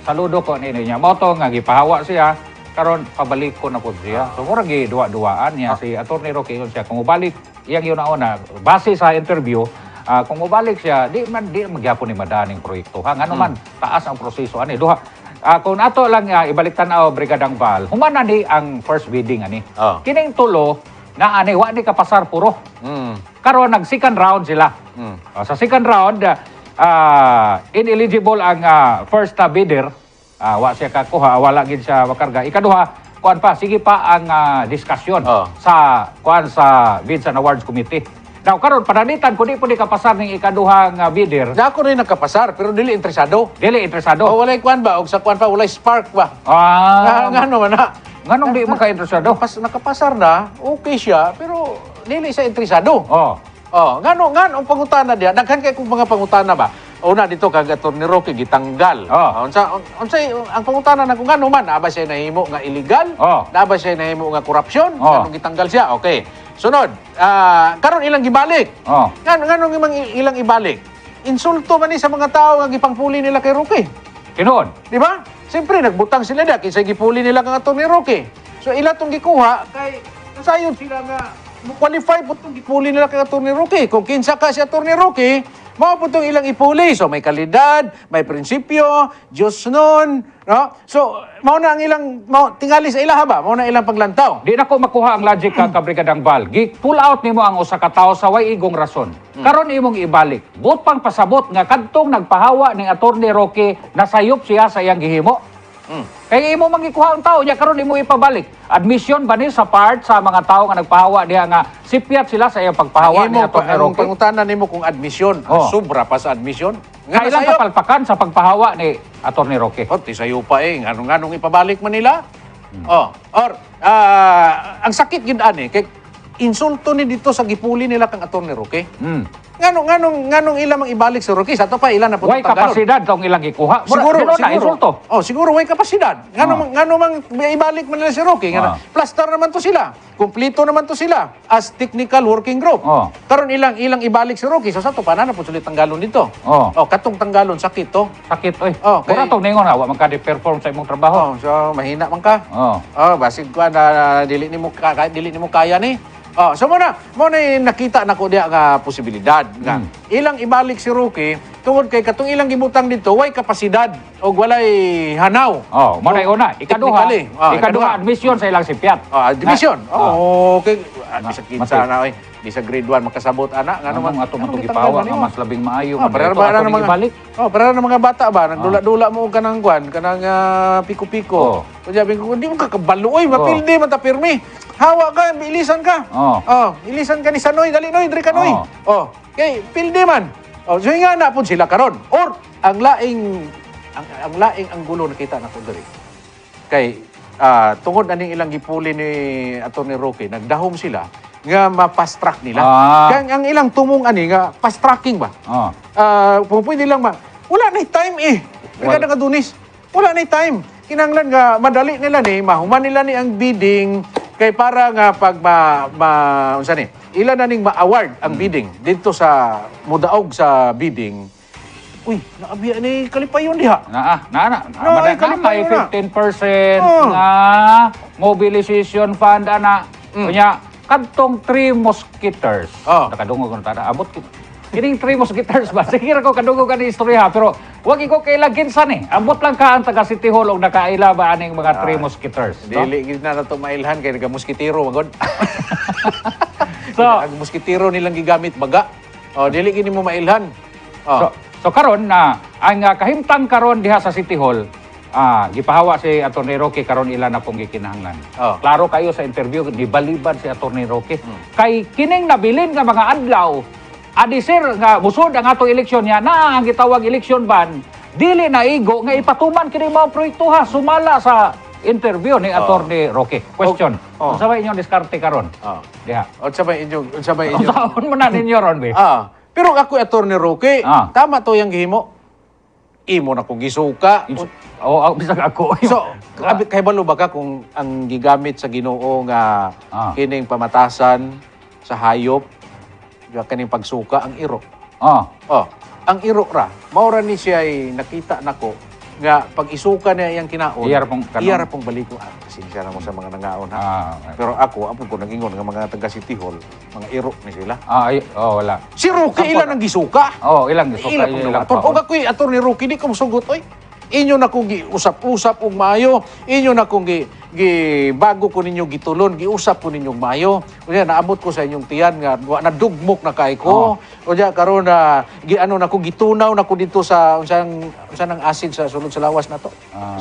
Speaker 2: Saludo ko ni niya. Mo to nga gipahawa siya karon pabalik ko na pud siya. So mura gi duwa-duwaan niya si Atty. Roque yun siya kung mobalik iyang yun una base sa interview kung mobalik siya di magyapon ni madaning proyekto. Ngano man taas ang proseso ani duha. Kung ato lang ibalik tanaw Brigadang Val, humana ni ang first bidding ani. Kining tulo na ani wa ni kapasar puro. Karon nag second round sila. Sa second round ineligible ang first bidder. Wa siya kakuha, wala gid siya makarga. Ikaduha, kuan pa sige pa ang diskusyon sa kuan sa Bids and Awards Committee. Now karon pananitan kun di kapasar ning ikaduhang bidder.
Speaker 1: Na ako rin nakapasar pero dili interesado.
Speaker 2: Dili interesado.
Speaker 1: Walay kuan ba og sa kuan pa walay spark ba? Ngano man na.
Speaker 2: Nganong di maka-interesado?
Speaker 1: Nakapasar na, okay siya pero dili siya interesado. Ngano ang pangutana diya? Daghan kay kung mga pangutana ba? Una dito kag Atty. Roque gitanggal. Unsa ang pangutana na kung ngano man, aba siya nahimo nga illegal? Aba siya nahimo nga korupsyon? Ngano gitanggal siya? Okay. Sunod, karon ilang gibalik. Ngano ilang ibalik? Insulto man ni sa mga tao nga gipangpuli nila kay Roque.
Speaker 2: Tinuod.
Speaker 1: Di ba? Siyempre nagbutang sila da kinsa gipuli nila kang Atty. Roque. So ila tong gikuha kay sayon sila nga qualify po itong ipuli nila kay Atty. Roque. Kung kinsa ka si Atty. Roque, mao po itong ilang ipuli. So may kalidad, may prinsipyo, Diyos nun. No? So, mao na ang ilang, tingali sa ilaha ba? Mao na ilang paglantaw.
Speaker 2: Di na ko makuha ang logic ka Brigadang Val. Pull out nimo ang usa ka tawo sa way igong rason. Karon imong ibalik. But pang pasabot nga kadtong nagpahawa ning Atty. Roque nasayop siya sa iyang gihimo. Kaya imo mangikuha ang tao niya karon imo ipabalik. Admission ba ni sa part sa mga tao nga nagpahawa diha nga sipiat sila sa iyang pagpahawa ni Atty.
Speaker 1: Ang
Speaker 2: Roque.
Speaker 1: pangutanan nimo kung admission, sobra pa sa admission.
Speaker 2: Kailan kapalpakan sa pagpahawa ni Atty. Roque?
Speaker 1: Tisayo pa nganong ipabalik man nila. Ang sakit gid ani kay insulto ni dito sa gipuli nila kang Atty. Roque. nganong ilang mang ibalik sa Rocky, sa to pa ilan na
Speaker 2: Way kapasidad tong ilang gikuha.
Speaker 1: Siguro,
Speaker 2: na insulto.
Speaker 1: Oh, siguro way kapasidad. Ngano mang ibalik man nila si Rocky, plaster naman to sila. Kumpleto naman to sila as technical working group. Karon ilang ibalik si Rocky, so sa to pa na po sulit tanggalon dito. Katong tanggalon sakit to.
Speaker 2: Sakit oy.
Speaker 1: Okay.
Speaker 2: Mura tong ningon wa man ka perform sa imong trabaho.
Speaker 1: So mahina man ka.
Speaker 2: Oh.
Speaker 1: Basig ko na dili nimo kaya ni. So mo na nakita nako diha nga posibilidad nga ilang ibalik si Rocky tungod kay katong ilang gibutang dito way kapasidad og walay hanaw.
Speaker 2: Mo na una, ikaduha admission sa ilang sipiat.
Speaker 1: Admission. Okay. Sa kinsa na oy. Di sa grade 1 makasabot ana ngano man
Speaker 2: ato man gipawa nga mas labing maayo
Speaker 1: para na mga ibalik. Para na mga bata ba nagdula-dula mo kanang kanang piko-piko. Kunya ko di mo kakabalo oy mapildi man ta pirmi. Hawa ka, ilisan ka. Ilisan ka ni Sanoy, dali noy, diri ka noy. Okay, pildi man. So nga na pud sila karon. Or ang laing ang gulo nakita na ko diri. Kay tungod aning ilang gipuli ni Atty. Roque, nagdahom sila nga ma-fast track nila. Kaya ang ilang tumong ani nga fast tracking ba? Pwede lang ba? Wala na time Brigada Kadunis. Wala na time. Kinahanglan nga madali nila ni mahuman nila ni ang bidding kay para nga pag unsa ni ila na ning ma-award ang bidding dito sa mudaog sa bidding. Uy, naabiya ni kalipayon diha.
Speaker 2: May 15% nga mobilization fund ana. Kunya kadtong 3 mosquitoes. Nakadungog ko tada abot kining 3 mosquitoes ba? Sige ra ko kadungog ani istorya pero wag ko kailang kinsan Ambot lang ka ang taga City Hall og nakaila ba aning mga 3 mosquitoes.
Speaker 1: Dili gid na nato mailhan kay naga moskitero magod.
Speaker 2: So,
Speaker 1: ang moskitero nilang gigamit baga. Dili gid mo mailhan.
Speaker 2: So karon na ang kahimtang karon diha sa City Hall, gipahawa si Atty. Roque karon ila na pong gikinahanglan. Klaro kayo sa interview gibalibad si Atty. Roque. Kay kining nabilin nga mga adlaw adisir nga musod ang atong eleksyon niya na ang gitawag election ban dili na igo nga ipatuman kini mga proyekto sumala sa interview ni Atty. Roque. Question. Unsa ba inyong diskarte karon? Diha.
Speaker 1: Unsa ba inyong
Speaker 2: Unsaon man na ninyo ron be?
Speaker 1: Pero ako Atty. Roque, tama to yang gihimo. Imo na kong gisuka.
Speaker 2: Bisag ako.
Speaker 1: So, kay balo ba ka kung ang gigamit sa Ginoo nga kining pamatasan sa hayop, kaning pagsuka ang iro. Ang iro ra, maura ni siya ay nakita nako nga pag isuka niya iyang kinaon, iyar pong baliko. Pasensya na mo sa mga nangaon Pero ako ko nag-ingon nga mga taga City Hall, mga iro ni sila.
Speaker 2: Wala.
Speaker 1: Si Roque ilan ang gisuka?
Speaker 2: Ilang gisuka.
Speaker 1: Ilang pong ako'y Atty. Roque, di ko musugot oy. Inyo na kong giusap-usap og maayo, inyo na kong bago ko ninyo gitulon, giusap ko ninyong maayo. Unya naabot ko sa inyong tiyan nga nadugmok na kay ko. Unya karon na na ko gitunaw na ko dito sa unsang nang acid sa sulod sa lawas na to.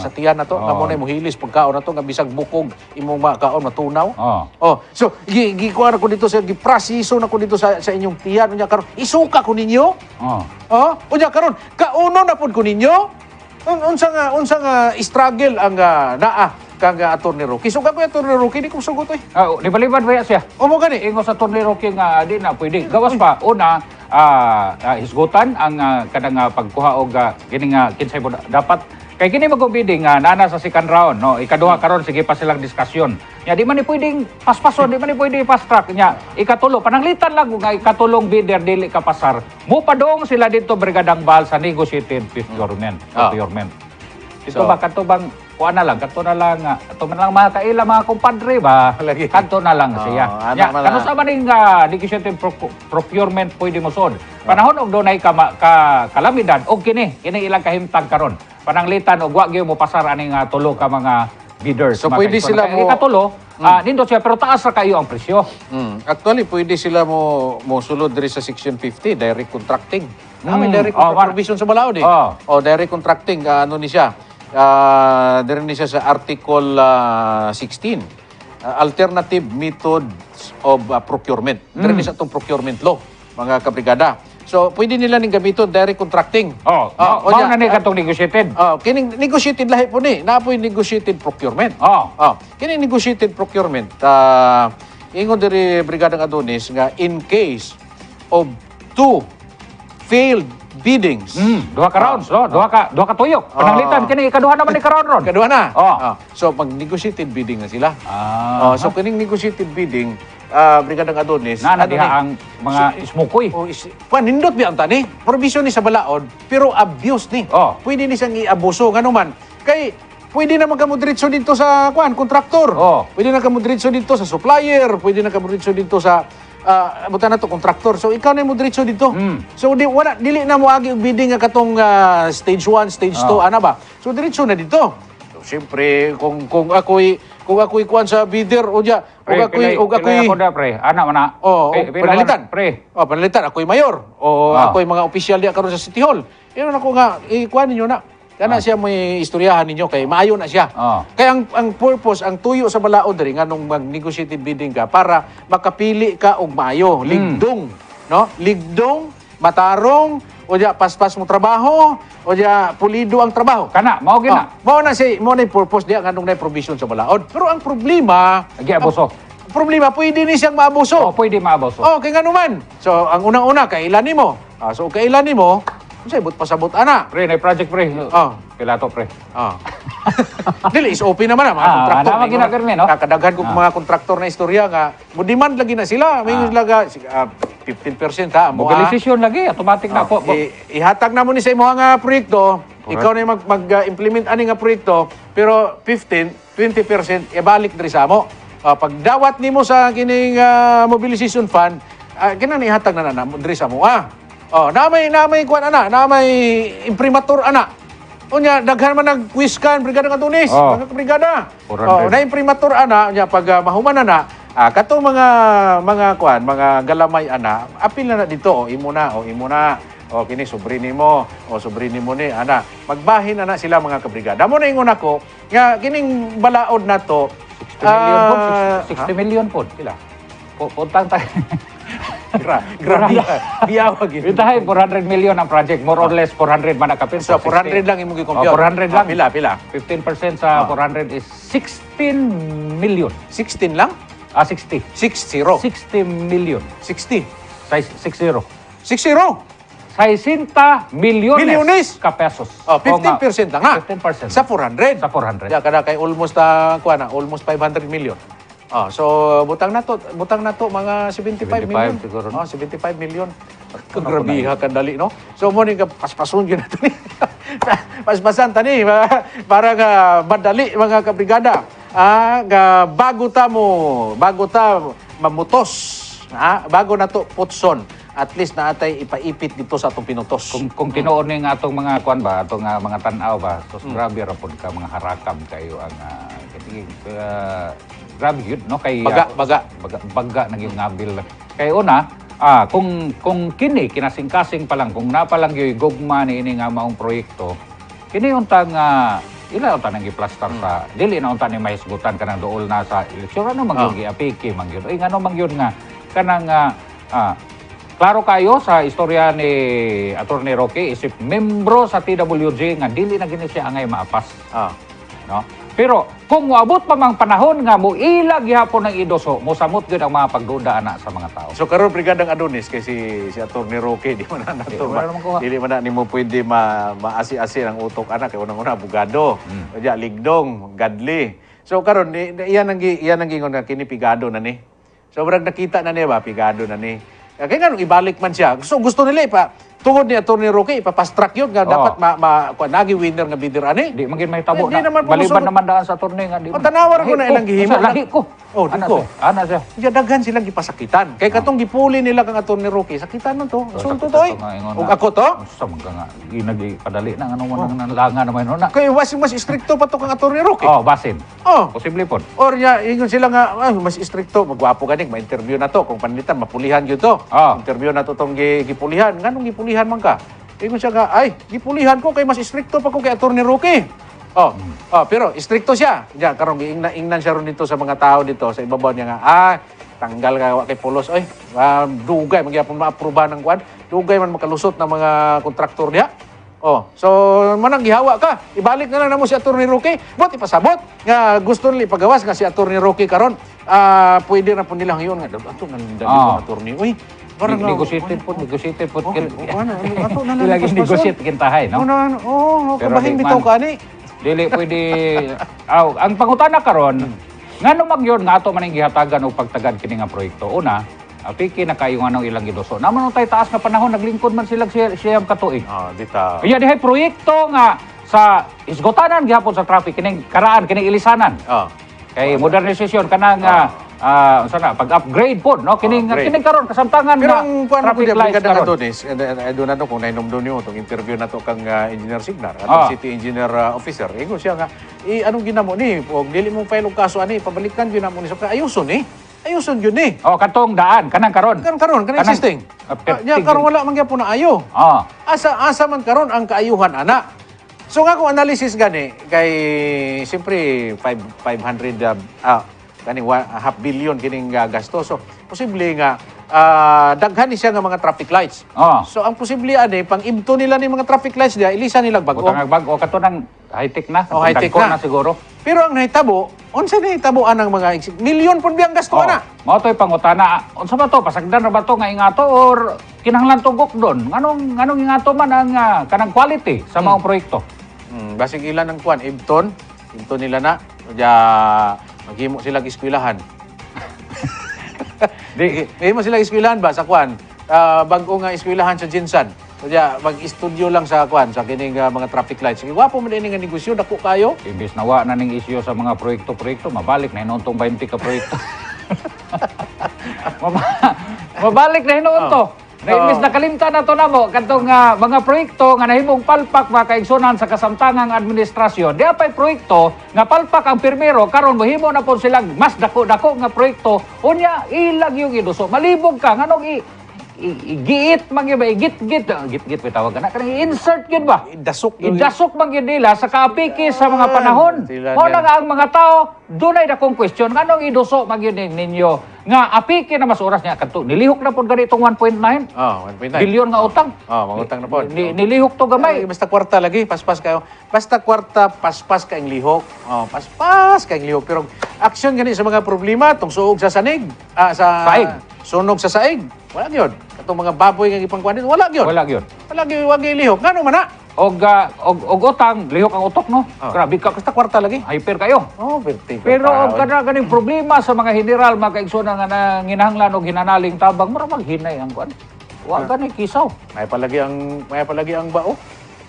Speaker 1: Sa tiyan na to, nga mo na muhilis pagkaon na to nga bisag bukog imong makaon matunaw. So gikuha na ko dito sa giprasiso na ko dito sa inyong tiyan. Unya karon isuka ko ninyo. Unya karon kauno na pud ko ninyo. Unsa nga struggle ang naa kang Atty. Roque. So ako Atty. Roque di ko sugot oy.
Speaker 2: Di balibad ba siya?
Speaker 1: Mo gani
Speaker 2: ingo sa Atty. Roque nga di na pwede. Gawas pa una hisgutan ang kadang pagkuha og kini nga kinsay mo dapat kay kini magubiding nana sa second round no ikaduha karon sige pa silang diskusyon nya di man ni pwedeng paspason di man ni pwede fast track nya ikatulo pananglitan lang nga ikatulong bidder dili ka pasar mo padong sila dito Brigadang Bahal sa negotiated procurement. Ito ba kanto bang kuha na lang kanto na lang ato man lang mga kaila mga kumpadre ba kanto na lang siya nya kano sa maning negotiated procurement pwede mo sod panahon og dunay kalamidad og kini ilang kahimtang karon pananglitan og wa gyud mo pasar aning tulo ka mga bidders.
Speaker 1: So pwede sila mo
Speaker 2: ikatulo nindo siya pero taas ra kayo ang presyo.
Speaker 1: Actually pwede sila mo sulod diri sa section 50 direct contracting. May direct provision sa balao di. Direct contracting ano ni siya. Diri ni siya sa article 16. Alternative methods of procurement. Diri ni sa tong procurement law mga kabrigada. So, pwede nila ning gamiton direct contracting.
Speaker 2: Na ni katong negotiated.
Speaker 1: Kining negotiated lahi po ni. Naapoy negotiated procurement. Kining negotiated procurement, ingon diri Brigadang Adonis nga in case of 2 failed biddings.
Speaker 2: Duha ka rounds, no? Duha ka tuyok. Pananglitan kini ikaduha naman ni karon ron.
Speaker 1: Kaduha na.
Speaker 2: Oh.
Speaker 1: So, mag-negotiated bidding na sila. So, kining negotiated bidding, Brigadang Adonis,
Speaker 2: Na diha ang mga smukoy.
Speaker 1: panindot ba ang tani? Provision ni sa balaod, pero abuse ni.
Speaker 2: Oh.
Speaker 1: Pwede ni siyang i-abuso. Nga man. Kay, pwede na magkamudritso dito sa, kontraktor.
Speaker 2: Oh.
Speaker 1: Pwede na kamudritso dito sa supplier. Pwede na kamudritso dito sa, buta na to, kontraktor. So, ikaw na yung mudritso dito. So, dili na mo agi og bidding nga katong stage 1, stage 2, ana ba? So, diretso na dito. So, siyempre, kung ako'y kuan sa bidder, o ako'y
Speaker 2: ako da, pre. Ana man na.
Speaker 1: panalitan.
Speaker 2: Pre.
Speaker 1: Panalitan, ako'y mayor. O ako'y mga opisyal diya karon sa City Hall. Yun ako nga, ikuan ninyo na. Kana siya may istoryahan ninyo kay maayo na siya. Kaya ang purpose, ang tuyo sa balaod diri nganong mag-negotiated bidding ka para makapili ka og maayo, ligdong, no? Ligdong, matarong, o paspas mo trabaho, o pulido ang trabaho.
Speaker 2: Kana, mao gina.
Speaker 1: Mao na yung purpose diya nganong na provision sa balaod. Pero ang problema,
Speaker 2: Agi-abuso.
Speaker 1: pwede ni siyang maabuso.
Speaker 2: Pwede maabuso.
Speaker 1: Kay nga naman. So, ang unang-una, kailan nimo. So, kailan nimo, kasi pasabot ana.
Speaker 2: Pre, na project pre. Pilato pre.
Speaker 1: Dili, is open naman mga kontraktor.
Speaker 2: Naman ginagarmi, no?
Speaker 1: Kakadaghan ko mga kontraktor na istorya nga, mo-demand lagi na sila. May laga, 15% ha.
Speaker 2: Mobilisasyon lagi, automatic na po.
Speaker 1: Ihatag na mo ni sa imo nga proyekto, ikaw na yung mag-implement ani nga proyekto, pero 20% ibalik diri sa amo. Pag dawat nimo sa kining mobilization fund, kinang ihatag na diri sa amo. Namay kuan ana, namay imprimatur ana. Unya daghan man nag-quiz kan Brigada Adonis, mga brigada. Na imprimatur ana nya pag mahuman na katong mga kuan, mga galamay ana, apil na dito imo na. Kini sobrini mo, sobrini mo ni ana. Magbahin na sila mga kabrigada. Mo na ingon ako nga kining balaod nato
Speaker 2: 60 million po. Pila? Puntang tayo.
Speaker 1: Grabe. Biyawag yun.
Speaker 2: Itahay, 400 million ang project. More or less, 400 man nakapin.
Speaker 1: So, 400 lang imong i-compute.
Speaker 2: 400 lang.
Speaker 1: Pila?
Speaker 2: 15% sa 400 is 16 million.
Speaker 1: 16 lang?
Speaker 2: 60.
Speaker 1: 60.
Speaker 2: 60 million.
Speaker 1: 60.
Speaker 2: 60.
Speaker 1: 60.
Speaker 2: 60 milyones ka pesos.
Speaker 1: 15% lang ha.
Speaker 2: 15%.
Speaker 1: Sa 400.
Speaker 2: Sa 400.
Speaker 1: Kada kay almost almost 500 million. So butang na to mga 75 million.
Speaker 2: Siguro.
Speaker 1: 75 million. Grabiha ka dali no. So mo ni ka paspason gyud nato ni. Paspasan tani para nga madali mga kabrigada. Bago ta mamutos. Bago na to putson. At least naatay ipaipit dito sa atong pinutos.
Speaker 2: Kung tinuon ni nga atong mga kuan ba, atong mga tan-aw ba, so grabe ra pod ka mga harakam kayo ang grabe yun, no? Kay baga naging ngabil. Kay una, kung kini kinasing-kasing pa lang, kung napalang yung gugma ni ini nga maong proyekto, kini untang ila untang nang giplastar sa dili na untang ni mahisgutan kanang dool na sa eleksyon ano mangyud giapiki mangyud. Ay ngano mangyud nga kanang klaro kayo sa istorya ni Atty. Roque isip membro sa TWG nga dili na gini siya angay maapas. No? Pero kung moabot pa mang panahon nga mo ilag gihapon ng idoso, mo samot gyud ang mga pagduda ana sa mga tao.
Speaker 1: So karon Brigadang Adonis kay si Atty. Roque di man na nato. Dili man na nimo pwede maasi-asi ang utok ana kay unang-una abogado. Ligdong, gadli. So karon iyan ang gingon nga kini pigado na ni. So brag nakita na niya ba pigado na ni. Kaya nga nung ibalik man siya. So gusto nila tungod ni Atty. Roque, ipapas track yun nga dapat nagi winner nga bidder ani.
Speaker 2: Di magin may tabo
Speaker 1: Di
Speaker 2: na.
Speaker 1: naman
Speaker 2: Maliban naman daan sa attorney nga di.
Speaker 1: Tanawar ko na ilang gihimo.
Speaker 2: Lahi ko.
Speaker 1: Diko.
Speaker 2: Ana siya.
Speaker 1: Diya daghan silang gipasakitan. Kay katong gipuli nila kang Atty. Roque, sakitan man to. Sulto to Ug ako to.
Speaker 2: Sa mga nga ginagi padali na ano man nang langa naman na.
Speaker 1: Kay mas stricto pa to kang Atty. Roque.
Speaker 2: Basin. Posible pod.
Speaker 1: Or ingon sila nga mas stricto, magwapo ganing ma-interview na to kung panlitan mapulihan gyud to. Interview na to tong gipulihan. Nganong gipulihan man ka? Ingon siya nga, gipulihan ko kay mas stricto pa ko kay Atty. Roque. Pero stricto siya. Diyan karon giingnan siya ron dito sa mga tao dito sa ibabaw niya nga, tanggal ka kay pulos dugay magyapon ma-aproba ng kwan. Dugay man makalusot ng mga kontraktor niya. So manang gihawa ka. Ibalik na lang namo si Atty. Roque. Buat ipasabot nga gusto nila ipagawas nga si Atty. Roque karon. Pwede na po nilang yun nga ato nang dali ko attorney. Parang
Speaker 2: negotiated po.
Speaker 1: Okay, ano ato na
Speaker 2: Ilagay
Speaker 1: paspason.
Speaker 2: negotiate kintahay, no? Pero
Speaker 1: Kabahing
Speaker 2: di
Speaker 1: bitaw
Speaker 2: man.
Speaker 1: ka ni.
Speaker 2: Dili pwede ang pangutana karon ngano magyon nga ato maning gihatagan og pagtagad kini nga proyekto. Una, piki na kayo nga nang ilang giduso. Naman tay taas nga panahon naglingkod man sila siyang katuig.
Speaker 1: Dita.
Speaker 2: Kaya dihay proyekto nga sa isgotanan gihapon sa traffic kining karaan kining ilisanan. Kay modernisasyon kanang pag-upgrade po no kining
Speaker 1: Upgrade.
Speaker 2: kining karon kasamtangan
Speaker 1: Pero
Speaker 2: nga
Speaker 1: ang kuan ko
Speaker 2: traffic
Speaker 1: diya
Speaker 2: lights
Speaker 1: brigada
Speaker 2: karon.
Speaker 1: Adonis, doon na kung nainomdom niyo itong interview na to kang Engineer Signar,
Speaker 2: Ah.
Speaker 1: City Engineer Officer. Ingon siya nga, anong ginamo ni? Og dili mo file og kaso ani, pabalikan gyud namo ni sa ayuson ni. Ayuson gyud ni.
Speaker 2: Oh, katong daan kanang karon.
Speaker 1: Karon existing. Ya karon wala man gyapon na ayo. Asa man karon ang kaayuhan ana. So nga kung analysis gani kay siyempre 500 kani half billion kining gasto. So posible nga daghan ni siya nga mga traffic lights. So ang posible ani pang imto nila ni mga traffic lights dia ilisa nila bag-o.
Speaker 2: Butang bag-o kato ng high-tech na.
Speaker 1: Oh, high-tech
Speaker 2: Dagko
Speaker 1: na.
Speaker 2: siguro.
Speaker 1: Pero ang nahitabo, unsa nahitaboan ang mga milyon pud biyang gasto ana.
Speaker 2: Mao toy pangutana. Unsa ba to? Pasagdan ra ba to nga ingato or kinahanglan tugok doon? Nganong ingato man ang kanang quality sa mga proyekto?
Speaker 1: Basig ilan ang kuan Ibton nila na. Kaya maghimo sila eskwelahan. Maghimo sila eskwelahan ba sa kuan? Bag-o nga eskwelahan sa Jinsan. Kaya mag-studio lang sa kuan sa kining mga traffic lights. Sige, wapo man ini nga negosyo dako kayo.
Speaker 2: Imbis nawa na ning isyu sa mga proyekto, mabalik na hinontong 20 ka proyekto. Mabalik na hinunto. Na imbis nakalimtan na to namo kadtong mga proyekto nga nahimong palpak makaigsunan sa kasamtangang administrasyon. Di apay proyekto nga palpak ang pirmero karon mohimo na pud sila mas dako-dako nga proyekto unya ilag yung iduso. Malibog ka nganong giit man gyud ba git bitawag kana kanang insert gyud ba idasok man gyud nila sa kaapiki sa mga panahon mo na nga ang mga tao dunay dakong question nganong iduso man gyud ninyo nga apiki na mas oras niya kadto nilihok na pud ganitong 1.9
Speaker 1: 1.9
Speaker 2: bilyon nga utang
Speaker 1: mangutang na po.
Speaker 2: Nilihok to gamay
Speaker 1: Basta kwarta lagi, paspas kayo. Basta kwarta, paspas kayong lihok. Paspas kayong lihok. Pero action gani sa mga problema, tong suog sa sanig, sa
Speaker 2: Saig.
Speaker 1: sunog sa saig. Wala gyud. Katong mga baboy nga ipangkuan dito, wala gyud.
Speaker 2: wala gyud
Speaker 1: Wala gyud, wag gyud lihok. Ngano man na?
Speaker 2: og utang lihok ang utok no grabe ka
Speaker 1: Basta kwarta lagi.
Speaker 2: hyper kayo. Pero og kana ganing problema sa mga general mga kaigsunan nga nanginahanglan og hinanaling tabang mura maghinay ang kuan. Wa gani kisaw
Speaker 1: May palagi ang bao.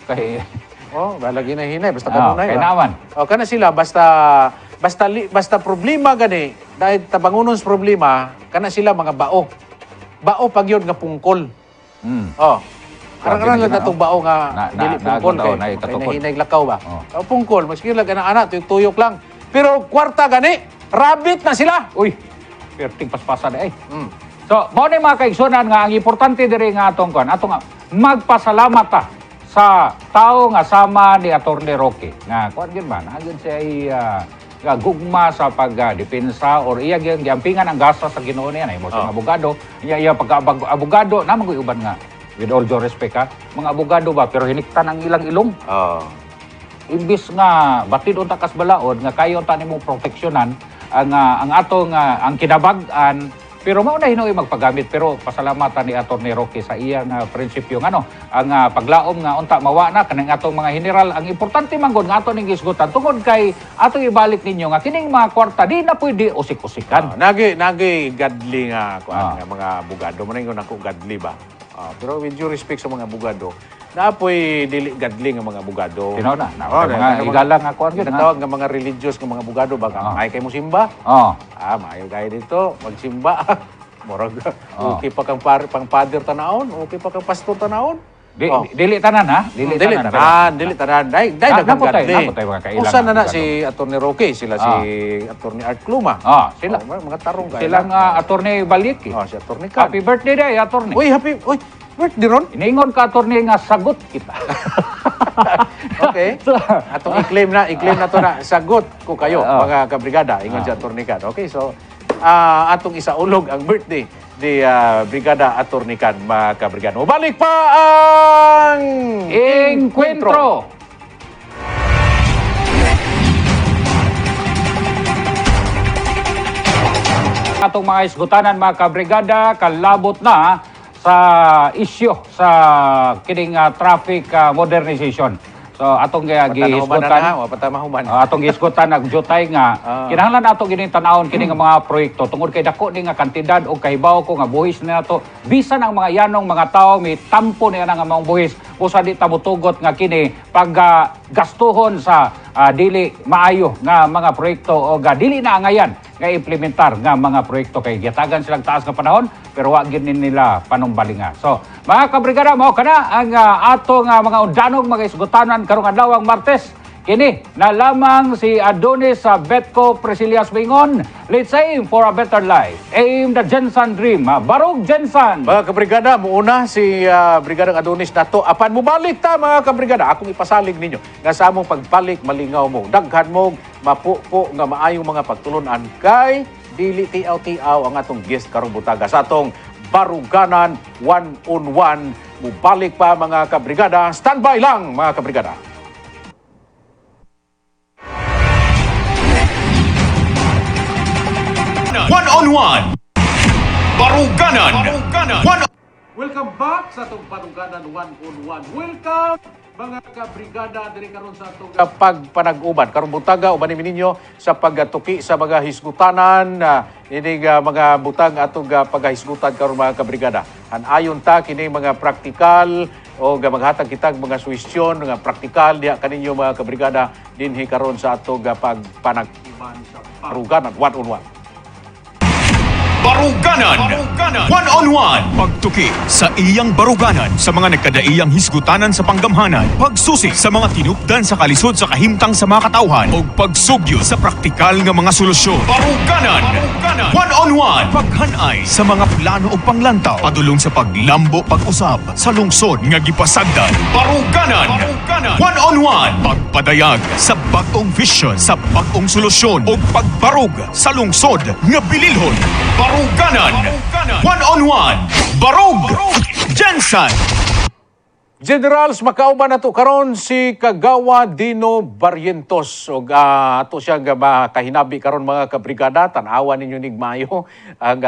Speaker 2: kay
Speaker 1: Balagi na hinay basta kanunay.
Speaker 2: kay naman.
Speaker 1: Kana sila basta problema gani dahil tabangunons problema kana sila mga bao. Bao pag yun nga pungkol. Karang-karang lang natong bao nga dili pungkol kay nahinay lakaw ba. Pungkol maski lang anak tuyok lang. Pero kwarta gani rabbit na sila.
Speaker 2: Uy, perting paspasan ay. So, mao ni mga kaigsunan nga ang importante diri nga atong magpasalamat ta sa tao nga sama ni Atty. Roque. Nga kuan gyud man, agad siya gugma sa pagdepensa or iya gyud giampingan ang gasa sa Ginoo niya ay mo sa abogado. Iya abogado na uban nga with all due respect mga abogado ba pero hiniktan ang ilang ilong. Imbis nga batid unta kas balaod nga kayo ta nimo proteksyonan ang atong ang kinabag-an pero mao na hinuoy magpagamit pero pasalamatan ni Atty. Roque sa iyang prinsipyo ang paglaom nga unta mawa na kanang atong mga general ang importante man gud nga ato ning isgutan tungod kay ato ibalik ninyo nga kining mga kwarta di na pwede usik-usikan.
Speaker 1: Nagi gadli nga kuan nga mga abogado man ingon ako gadli ba. Pero with due respect sa mga abogado, naapoy dili gadli nga mga abogado.
Speaker 2: Sino na? Mga igalang nga kuan gyud
Speaker 1: tawag nga mga religious nga mga abogado ba nga may kay mo simba. Maayo kay dito magsimba. Murag okay pa kang pang father tanawon, okay pa kang pastor tanawon.
Speaker 2: Dili tanan
Speaker 1: Dili tanan. Dai daghang gadli. Usa na si Atty. Roque, sila si Atty. Art Kluma.
Speaker 2: Sila
Speaker 1: mga tarong kay.
Speaker 2: Sila nga Atty. Baliki.
Speaker 1: Si Atty. Kan.
Speaker 2: Happy birthday day, Atty.
Speaker 1: Uy, birthday ron.
Speaker 2: Iningon ka, Atty. nga sagot kita.
Speaker 1: Okay. Atong i-claim na to na sagot ko kayo mga kabrigada ingon si Atty. Kan. Okay, so atong isaulog ang birthday di Brigada Atty. Kan mga kabrigada. Balik pa ang
Speaker 2: Encuentro. Atong mga isgutanan mga kabrigada kalabot na sa issue sa kining traffic modernization. So atong gihisgutan, atong gihisgutan nagjutay nga kinahanglan nato gining tan-awon kini nga mga proyekto tungod kay dako ni nga kantidad o kahibaw ko nga buhis na nato bisan ang mga yanong mga tawo may tampo niya nga mga buhis usa di ta motugot nga kini pag gastuhon sa dili maayo nga mga proyekto o dili na angayan nga implementar nga mga proyekto kay gitagan silang taas nga panahon pero wa gid nila panumbalinga. So mga kabrigada mao kana ang ato nga mga undanog mga isgutanan karong adlaw Martes. Kini na lamang si Adonis sa Betco Presilias Bingon. Let's aim for a better life. Aim the Jensen dream. Barog Jensen.
Speaker 1: Mga kabrigada, muuna si Brigadang Adonis nato. Apan mo balik ta mga kabrigada. Akong ipasalig ninyo. Nga sa among pagbalik, malingaw mo. Daghan mo, mapupo nga maayong mga pagtulunan kay dili tiaw-tiaw ang atong guest karong butaga sa atong Baruganan 1-on-1. Mubalik pa mga kabrigada. Standby lang mga kabrigada.
Speaker 5: One-on-one. Baruganan.
Speaker 1: Welcome back sa atong Baruganan 1-on-1. Welcome mga kabrigada diri karon sa atong pagpanag-uban. Karong butaga uban ninyo sa pagtuki sa mga hisgutanan ini mga butang atong paghisgutan karon mga kabrigada. Ayon ta kini mga praktikal o maghatag kitag mga suwestyon nga praktikal diha kaninyo mga kabrigada dinhi karon sa atong pagpanag-uban sa Baruganan 1-on-1.
Speaker 5: Baruganan. One-on-one. Pagtuki sa iyang baruganan sa mga nagkadaiyang hisgutanan sa panggamhanan. Pagsusi sa mga tinupdan sa kalisod sa kahimtang sa mga katawhan o pagsugyo sa praktikal nga mga solusyon. Baruganan. One-on-one. Paghanay sa mga plano o panglantaw. Padulong sa paglambo pag-usab sa lungsod nga gipasagdan. Baruganan. One-on-one. Pagpadayag sa bagong vision sa bagong solusyon o pagbarug sa lungsod nga bililhon. Baruganan. One-on-one. Barug. Jensen.
Speaker 1: Generals, makauban nato karon si Kagawa Dino Barrientos og ato siya makahinabi karon mga kabrigada tan-awan ninyo nig maayo ang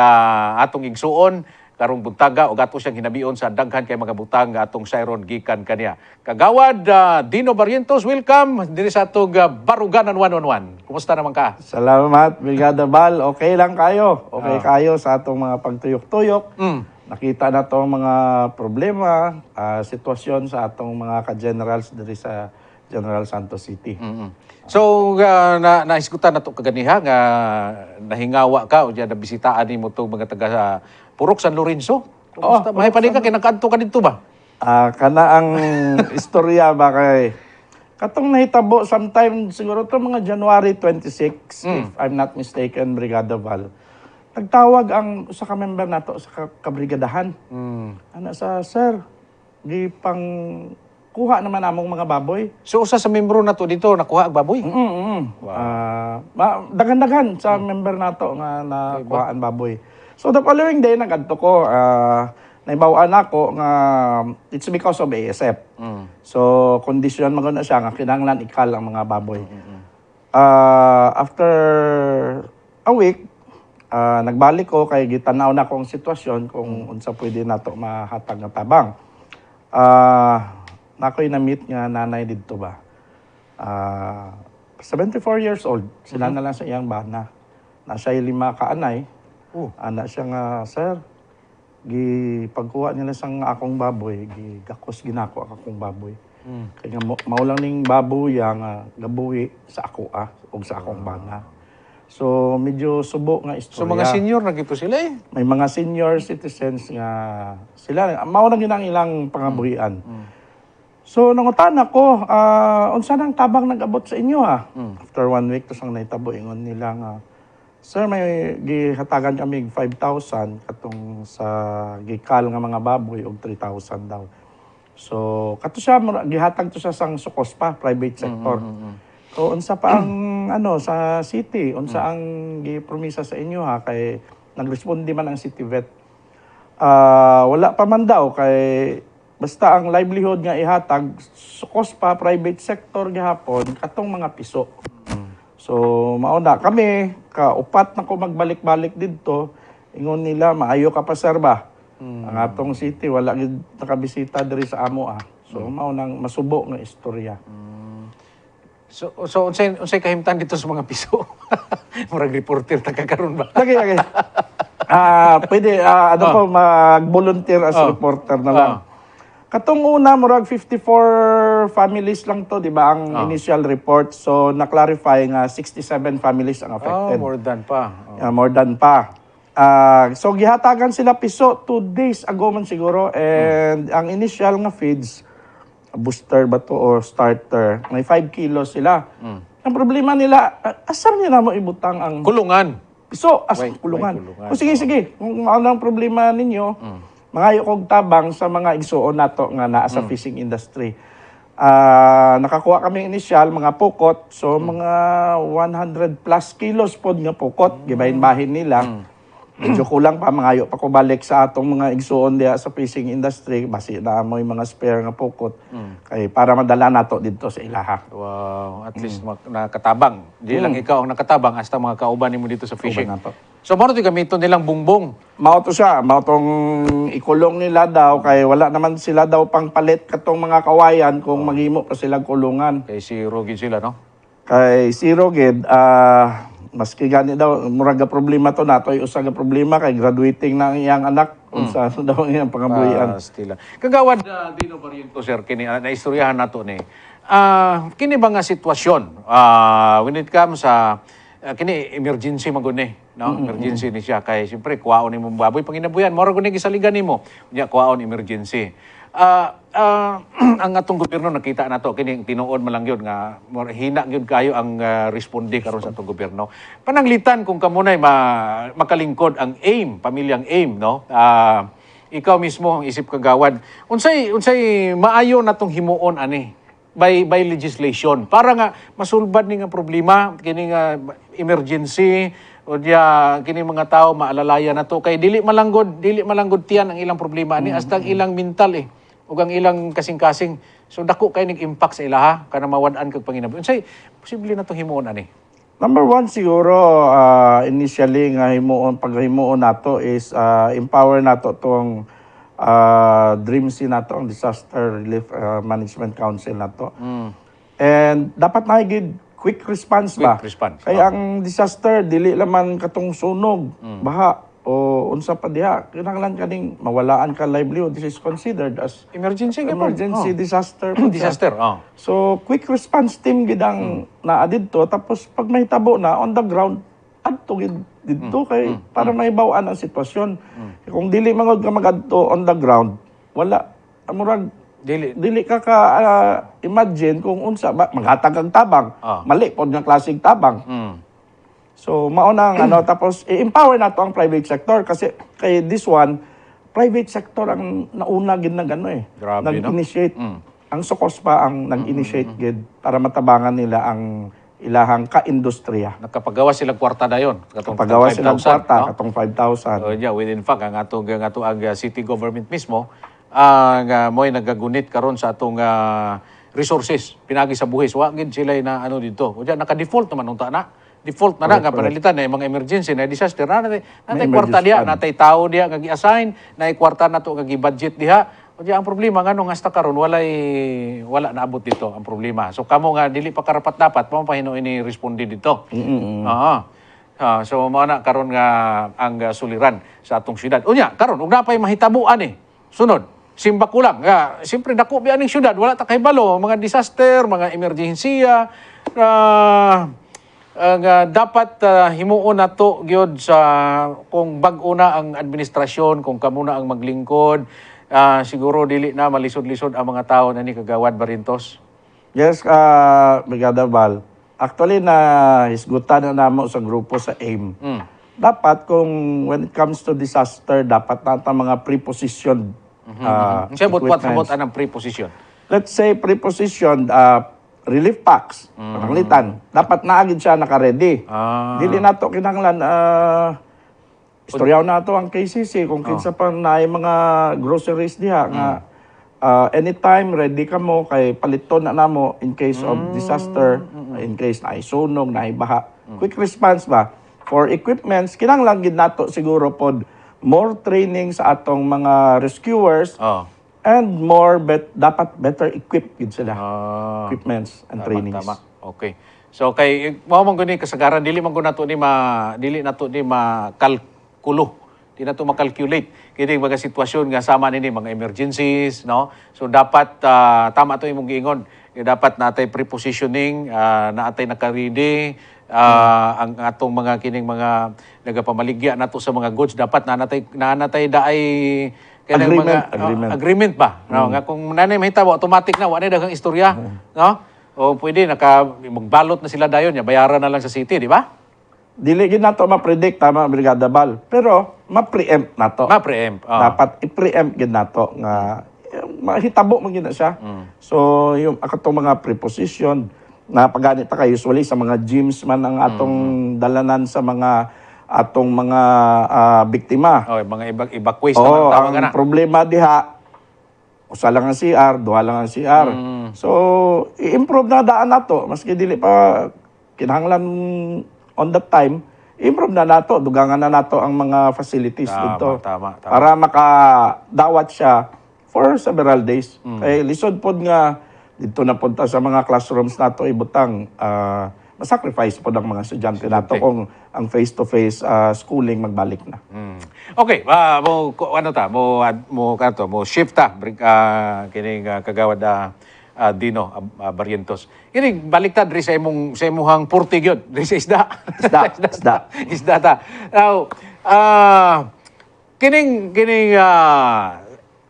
Speaker 1: atong igsuon karong buntaga og ato siyang hinabion sa daghan kay mga butang nga atong sayron gikan kaniya. Kagawad Dino Barrientos, welcome diri sa atong Baruganan 1-on-1. Kumusta naman ka?
Speaker 6: Salamat, Brigada Bal. Okay lang kayo. Okay kayo sa atong mga pagtuyok-tuyok. Nakita na itong mga problema, sitwasyon sa atong mga ka-generals diri sa General Santos City.
Speaker 1: So, naiskutan na ito kaganiha nga nahingawa ka o dyan nabisitaan ni mo itong mga taga Purok San Lorenzo. Kumusta? Mahay pa rin ka, kinakaanto ka dito ba?
Speaker 6: Kana ang istorya ba kay katong nahitabo sometime siguro to mga January 26, if I'm not mistaken, Brigada Val. Nagtawag ang usa ka member nato sa kabrigadahan. Ana sa sir, di pang kuha naman among mga baboy.
Speaker 1: So, usa sa membro na to dito, nakuha ang baboy?
Speaker 6: Dagan-dagan sa member nato nga nakuhaan baboy. So the following day, nag-adto ko, naibawaan ako nga it's because of ASF. So, kondisyon maganda siya nga kinahanglan ikal ang mga baboy. After a week, nagbalik ko kay gitanaw na kong sitwasyon kung unsa pwede nato mahatag nga tabang. Nakoy na-meet nga nanay dito ba. 74 years old. Sila na lang sa iyang bana. Nasa 5 kaanay. Ana siya nga, sir, pagkuha nila sang akong baboy, gakos ginako akong baboy. Kaya maulang ning baboy nga gabuhi sa ako o sa akong bana. So, medyo subo nga istorya.
Speaker 1: So, mga senior na gito sila eh?
Speaker 6: May mga senior citizens nga sila. Maulang ginang ilang pangabuhian. So, nangutan ako, unsa nang tabang nag-abot sa inyo After 1 week, tapos ang naitabo, ingon nila nga, sir, may gihatagan kami 5,000 katong sa gikal nga mga baboy og 3,000 daw. So, kato siya, gihatag to siya sang sukos pa, private sector. So, unsa pa ang sa city, unsa ang gipromisa sa inyo kay nagresponde man ang city vet. Wala pa man daw kay basta ang livelihood nga ihatag sukos pa private sector gihapon katong mga piso. So mauna kami kaupat na ko magbalik-balik didto ingon nila maayo ka pa sir ba Ang atong city wala gid nakabisita diri sa amo So mao nang masubo nga istorya.
Speaker 1: So unsay kahimtang dito sa mga piso? Murag reporter ta karon ba?
Speaker 6: Lagi. Pwede po mag-volunteer as reporter na lang. Katong una, murag 54 families lang to, di ba, ang initial report. So, na-clarify nga 67 families ang affected.
Speaker 1: More than pa.
Speaker 6: More than pa. So, gihatagan sila piso 2 days ago man siguro. And ang initial nga feeds, booster ba to or starter, may 5 kilos sila. Ang problema nila, asar nila mo ibutang ang
Speaker 1: Kulungan.
Speaker 6: piso as
Speaker 1: Why
Speaker 6: kulungan.
Speaker 1: kulungan?
Speaker 6: O sige. Kung ano ang problema ninyo, mangayo kog tabang sa mga igsuon nato nga naa sa fishing industry. Nakakuha kami initial mga pukot, so mga 100 plus kilos pod nga pukot gibahin-bahin nila. Medyo kulang pa, mangayo pa ko balik sa atong mga igsuon diya sa fishing industry, basi na mo yung mga spare nga pukot kay para madala nato dito sa ilaha.
Speaker 1: Wow, at least nakatabang. Di lang ikaw ang nakatabang, hasta mga kauban nimo dito sa fishing.
Speaker 6: Kauban nato.
Speaker 1: So, mao to gamiton nilang bungbong.
Speaker 6: Mao to siya, mao tong ikulong nila daw kay wala naman sila daw pang palit katong mga kawayan kung maghimo pa sila kulungan.
Speaker 1: Kay si Rogi sila, no?
Speaker 6: Kay zero gid maski gani daw murag ga problema to natoy usa ga problema kay graduating na ang iyang anak unsa daw ang iyang pangabuhian.
Speaker 1: Stila. Kagawad Dino Barriento, sir, kini naistoryahan nato ni. Kini ba nga sitwasyon when it comes sa kini emergency maguni, no? Emergency ni siya kay siyempre kuwaon nimo baboy panginabuyan mora guni gisaligan nimo. Nya kuwaon emergency. Ang atong gobyerno nakita nato kini tinuod man lang gyud nga hina gyud kayo ang responde karon sa atong gobyerno. Pananglitan kung kamunay makalingkod ang AIM, pamilyang AIM, no? Ikaw mismo ang isip kagawad. Unsay maayo natong himuon ani by legislation para nga masulbad ni nga problema kini nga emergency o diya kini mga tao maalalayan nato kay dili malanggod tiyan ang ilang problema ani hasta ang ilang mental ug ang ilang kasing-kasing. So dako kay nag-impact sa ilaha kana mawad-an kag panginabuhi. Unsay posible natong himuon ani?
Speaker 6: Number one siguro initially nga paghimuon nato is empower nato tong DREAMC nato ang Disaster Relief Management Council nato. And dapat na gid quick response ba?
Speaker 1: Quick response.
Speaker 6: Kaya ang disaster dili laman katong sunog, baha o unsa pa diha kinahanglan kaning mawalaan ka livelihood. This is considered as
Speaker 1: Emergency
Speaker 6: disaster.
Speaker 1: disaster.
Speaker 6: So quick response team gid ang naa didto tapos pag mahitabo na on the ground adto gid didto kay para mahibaw-an ang sitwasyon. Kung dili mangod ka magadto on the ground, wala murag dili ka imagine kung unsa ba maghatag kang tabang. Mali pod nga klaseng tabang. So mao nang tapos i-empower nato ang private sector kasi kay this one private sector ang nauna gid na
Speaker 1: Grabe,
Speaker 6: nag-initiate. Ang Sokos pa ang nag-initiate gid para matabangan nila ang ilahang ka-industriya.
Speaker 1: Nakapagawa sila kwarta dayon.
Speaker 6: Pagawa silang
Speaker 1: 5,000,
Speaker 6: kwarta,
Speaker 1: no?
Speaker 6: katong 5,000.
Speaker 1: Yeah, within fact ang atong city government mismo nga mo'y nagagunit karon sa atong resources pinagi sa buhis. Wa gid sila na dito. Unya naka-default naman unta na. Default na nga panalitan na mga emergency na disaster na natay kwarta diha, natay tao diha nga gi-assign, nay kwarta nato nga gi-budget diha. Unya ang problema ngano hasta karon wala naabot dito ang problema. So kamo nga dili pa karapat dapat mo pahino ini responde dito. So mao na karon nga ang suliran sa atong syudad. Unya karon ug napay mahitabuan sunod simba kulang nga siyempre dako bi aning syudad wala ta kahibalo mga disaster, mga emergensiya nga dapat himuon nato gyud sa kung bag-o na ang administrasyon, kung kamo na ang maglingkod, siguro dili na malisod-lisod ang mga tao na ni Kagawad Barrientos.
Speaker 6: Yes, Brigada Val. Actually hisgutan na namo sa grupo sa AIM. Dapat kung when it comes to disaster, dapat nata mga prepositioned
Speaker 1: Sabot ang preposition.
Speaker 6: Let's say prepositioned relief packs, pananglitan. Dapat naagid siya naka-ready. Dili nato kinahanglan istoryaw nato ang KCC kung kinsa pa naay mga groceries diha nga anytime ready ka mo kay paliton na namo in case of disaster, in case na sunog, na baha. Quick response ba? For equipments, kinahanglan gid nato siguro pod more training sa atong mga rescuers,
Speaker 1: Oh.
Speaker 6: and dapat better equipped yun sila. Equipments and
Speaker 1: Tama,
Speaker 6: trainings.
Speaker 1: Tama. Okay. So kay mao man guni kasagaran dili man gud nato ni makalkulo. Di nato makalculate kini mga sitwasyon nga sama nini mga emergencies, no? So dapat tama to imong giingon. Dapat natay prepositioning, naatay naka-ready ang atong mga kining mga nagapamaligya nato sa mga goods dapat nanatay daay kanang agreement ba, no? Nga kung nanay mahitabo automatic na wa na daghang istorya, no? O pwede magbalot na sila dayon ya bayaran na lang sa city, di ba?
Speaker 6: Dili gid nato ma-predict, tama, Brigada Bal. Pero ma-preempt nato.
Speaker 1: Ma-preempt.
Speaker 6: Dapat i-preempt gid nato nga mahitabo man gid na siya. So yung akatong mga preposition na pagani ta kay usually sa mga gyms man ang atong dalanan sa mga atong mga biktima.
Speaker 1: Oh, mga evacuate naman tawag
Speaker 6: ang
Speaker 1: na.
Speaker 6: problema diha usa lang ang CR, duha lang ang CR. So i-improve na daan nato maski dili pa kinahanglan on that time, improve na nato, dugangan na nato ang mga facilities dito.
Speaker 1: Tama.
Speaker 6: Para makadawat siya for several days. Kaya lisod pod nga dito na punta sa mga classrooms nato ibutang masacrifice pod ang mga estudyante nato kung ang face-to-face schooling magbalik na.
Speaker 1: Okay, mo shift ta kining kagawad Dino Barrientos. Kini baliktad diri sa imong purtig yun, diri sa isda. Isda ta. Now, kining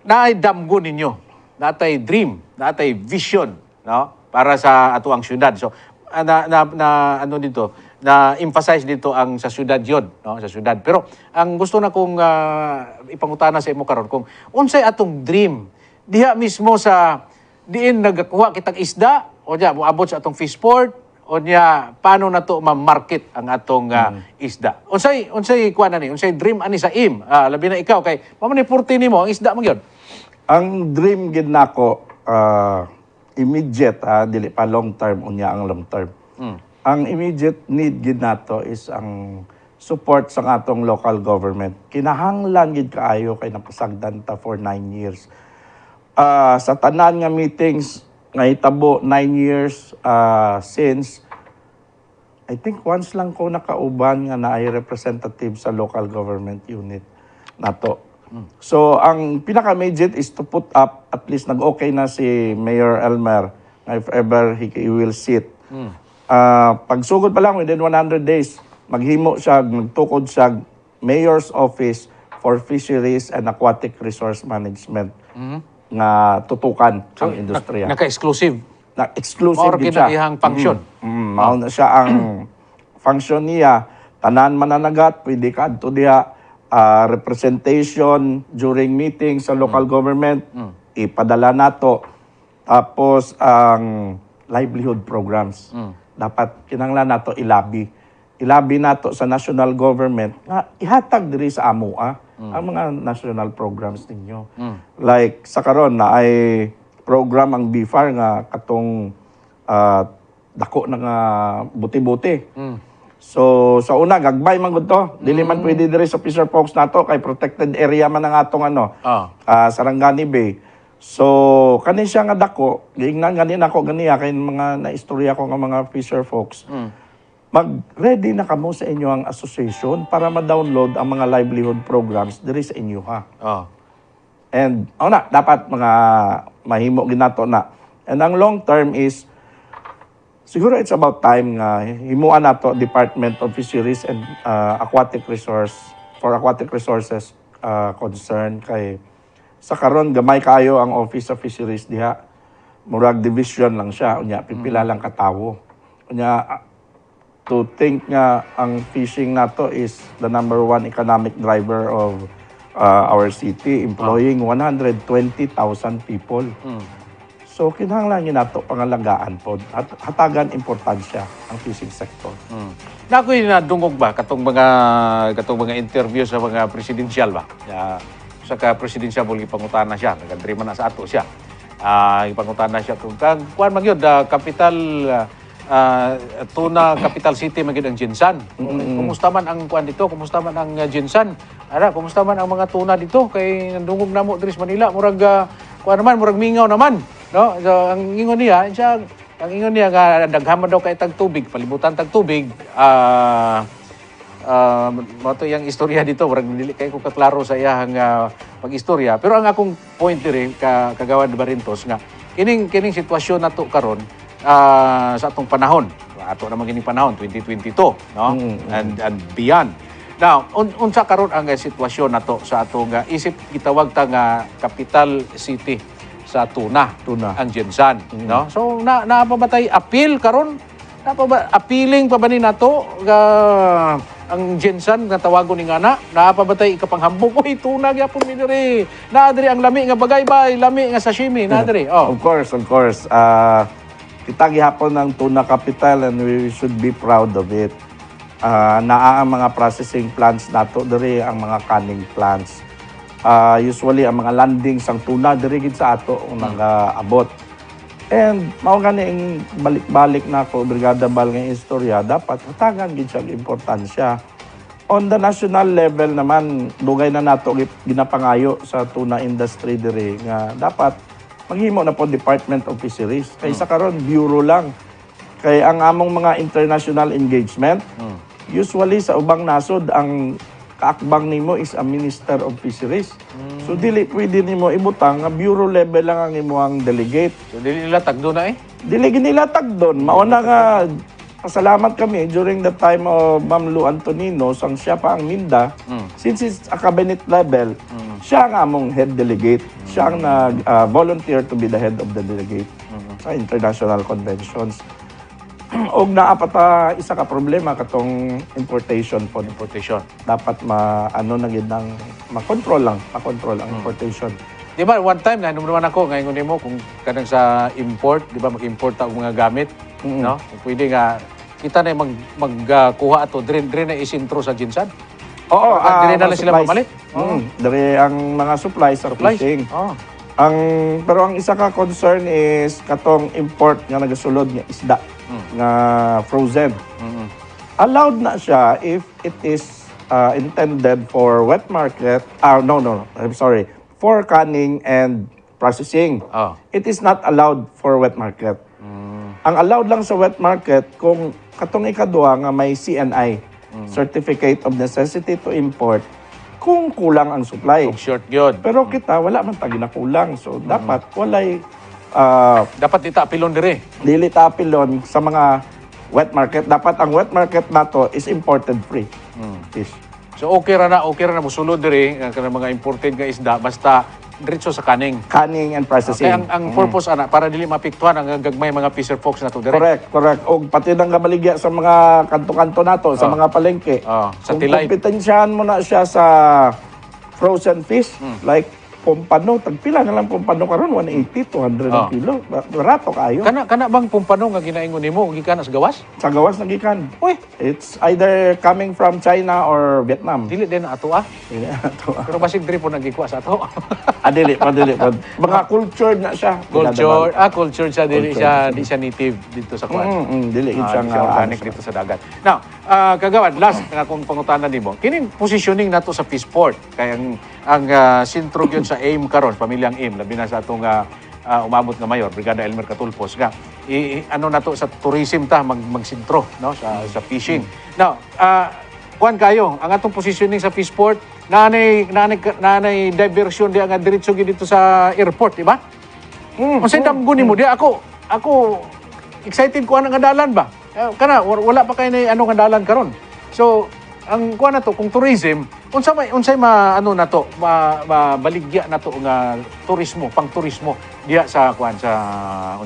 Speaker 1: naay damgo ninyo, natay dream, natay vision, no? Para sa atuang syudad. So ano dito, na emphasize dito ang sa syudad yon, no? Sa syudad. Pero ang gusto na kong ipangutana sa imo karon kung unsay atong dream diha mismo sa diin nagakuha kitang isda o diya moabot sa atong fish port o diya paano na to ma-market ang atong isda. Unsay kuan ani, unsay dream ani sa labi na ikaw kay mao ni purti nimo ang isda man gyud.
Speaker 6: Ang dream gid nako immediate, dili pa long term unya ang long term. Ang immediate need gid nato is ang support sa atong local government. Kinahanglan gid kaayo kay napasagdan ta for 9 years. Sa tanan nga meetings nga hitabo 9 years since, I think once lang ko nakauban nga naay representative sa local government unit nato. So ang pinaka-immediate is to put up, at least nag-okay na si Mayor Elmer if ever he will sit. Pagsugod pa lang within 100 days, maghimo siya, magtukod siya Mayor's Office for Fisheries and Aquatic Resource Management nga tutukan ang industriya.
Speaker 1: Naka-exclusive.
Speaker 6: Exclusive
Speaker 1: Or
Speaker 6: din siya.
Speaker 1: kinahang function.
Speaker 6: Mao na siya ang function niya. Tanan mananagat, pwede ka adto diha representation during meetings sa local government, ipadala nato. Tapos ang livelihood programs. Dapat kinahanglan nato ilabi. Ilabi nato sa national government nga ihatag diri sa AMUA ang mga national programs ninyo. Like sa karon na ay program ang BIFAR nga katong dako na nga buti-buti. So sa una gagbay man gud to. Dili man pwede diri sa Fisher Folks nato kay protected area man ang atong Sarangani Bay. So kani siya nga dako, giingnan gani nako ganiya kay mga naistorya ko nga mga Fisher Folks. Mag-ready na kamo sa inyo ang association para ma-download ang mga livelihood programs diri sa inyo ha. And dapat mga mahimo ginato na. And ang long term is siguro it's about time nga himuan nato Department of Fisheries and Aquatic Resources concern kay sa karon gamay kayo ang Office of Fisheries diha. Murag division lang siya, unya pipila lang katawo. Unya to think nga ang fishing nato is the number one economic driver of our city, employing 120,000 people. So kinahanglan nato pangalagaan pod at hatagan importansya ang fishing sector.
Speaker 1: Nakoy nadungog ba katong mga interview sa mga presidential ba? Sa ka-presidential mo ipangutana siya, nagadri man na sa ato siya. Ipangutana siya kung kuan man gyud capital tuna capital city magid ang Jinsan. Kumusta man ang kuan dito? Kumusta man ang Jinsan? Kumusta man ang mga tuna dito kay nandungog namo diri sa Manila murag kuan naman murag mingaw naman, no? So ang ingon niya nga daghan man daw kay tag tubig, palibutan tag tubig. Mato yung istorya dito, murag dili kay ko kaklaro sa iyang pag-istorya. Pero ang akong point diri kagawad Barintos nga kining sitwasyon nato karon sa atong panahon. Ato naman kining panahon 2022, no? And beyond. Now, unsa karon ang sitwasyon nato sa atong isip gitawag ta nga capital city sa tuna. Ang Jinsan, no? So napabatay appeal karon? Appealing pa ba ni nato ang Jinsan nga tawagon ni ngana? Napabatay ikapanghambog oy tuna gyapon mi diri. Naa diri ang lami nga bagaybay, lami nga sashimi, naa diri. Oh.
Speaker 6: Of course. Kita gihapon ng tuna capital and we should be proud of it. Naa ang mga processing plants nato diri, ang mga canning plants. Usually ang mga landings ang tuna diri gid sa ato ang nagaabot. And mao gani ang balik-balik na ako Brigada Bal nga istorya, dapat hatagan gid siya importansya. On the national level naman dugay na nato ginapangayo sa tuna industry diri nga dapat maghimo na po Department of Fisheries. Kaysa karon bureau lang. Kay ang among mga international engagement, usually sa ubang nasod ang kaakbang nimo is a Minister of Fisheries. So dili pwede nimo ibutang nga bureau level lang ang imong delegate.
Speaker 1: So dili nila tagdo na
Speaker 6: Dili nila tagdon. Mauna nga pasalamat kami during the time of Ma'am Lu Antonino sang siya pa ang Minda. Since it's a cabinet level, siya ang among head delegate. Siya ang volunteer to be the head of the delegate sa international conventions. Og naapata isa ka problema katong importation po. Dapat na gid nang makontrol ang importation.
Speaker 1: Di ba, one time, nanom naman ako, ngayon mo, kung kanang sa import, di ba, mag-import ang mga gamit, no? Pwede nga, kita na magkuha ato, dire na isintro sa Jinsan.
Speaker 6: Oo,
Speaker 1: dire na lang sila mamalit.
Speaker 6: Dire ang mga supplies sa fishing. Pero ang isa ka concern is katong import nga nagasulod nga isda, nga frozen. Allowed na siya if it is intended for wet market. I'm sorry. For canning and processing. It is not allowed for wet market. Ang allowed lang sa wet market kung katong ikadua nga may CNI, Certificate of Necessity to Import, kung kulang ang supply.
Speaker 1: Kung short yun.
Speaker 6: Pero kita, wala man tagi na kulang. So, dapat walay...
Speaker 1: dapat itapilon dire.
Speaker 6: Dili tapilon sa mga wet market. Dapat ang wet market nato is imported free fish.
Speaker 1: So okay ra na musulod dire kanang mga imported nga isda basta diretso sa kaning.
Speaker 6: Canning and processing.
Speaker 1: Kaya ang purpose ana para dili mapiktuhan ang gagmay mga fisher folks nato dire.
Speaker 6: Correct. O pati nang gabaligya sa mga kanto-kanto nato, sa mga palengke.
Speaker 1: Sa
Speaker 6: Kung
Speaker 1: tilay.
Speaker 6: kompetensyahan mo na siya sa frozen fish, like pumpano, tagpila na lang pumpano karon 180, 200 ang kilo. Barato kayo.
Speaker 1: Kana bang pumpano nga ginaingon nimo gikan sa gawas?
Speaker 6: Sa gawas nagikan.
Speaker 1: Uy,
Speaker 6: It's either coming from China or Vietnam.
Speaker 1: dili din na ato
Speaker 6: Dili ato.
Speaker 1: Pero basig diri po nagikuha sa ato.
Speaker 6: Dili pa. Mga cultured na siya.
Speaker 1: Cultured siya dili siya di siya native dito sa kuan.
Speaker 6: Dili siya
Speaker 1: Siya organic dito sa dagat. Now, kagawad last nga kung pangutanan nimo. Kining positioning nato sa Peaceport kay ang sentro gyud sa AIM karon, pamilyang AIM, labi na sa atong umabot nga mayor, Brigada Elmer Catulfos nga. Ano nato sa tourism ta magsintro no sa fishing. Now, kuan kayo, ang atong positioning sa Peaceport, nanay diversion di nga diretso gyud dito sa airport, di ba? Unsay damgo nimo di ako excited ko ang dalan ba? Kana wala pa kay na ano nga dalan karon. So, ang kuan nato kung tourism, unsay baligya nato nga turismo, pang-turismo diya sa kuan sa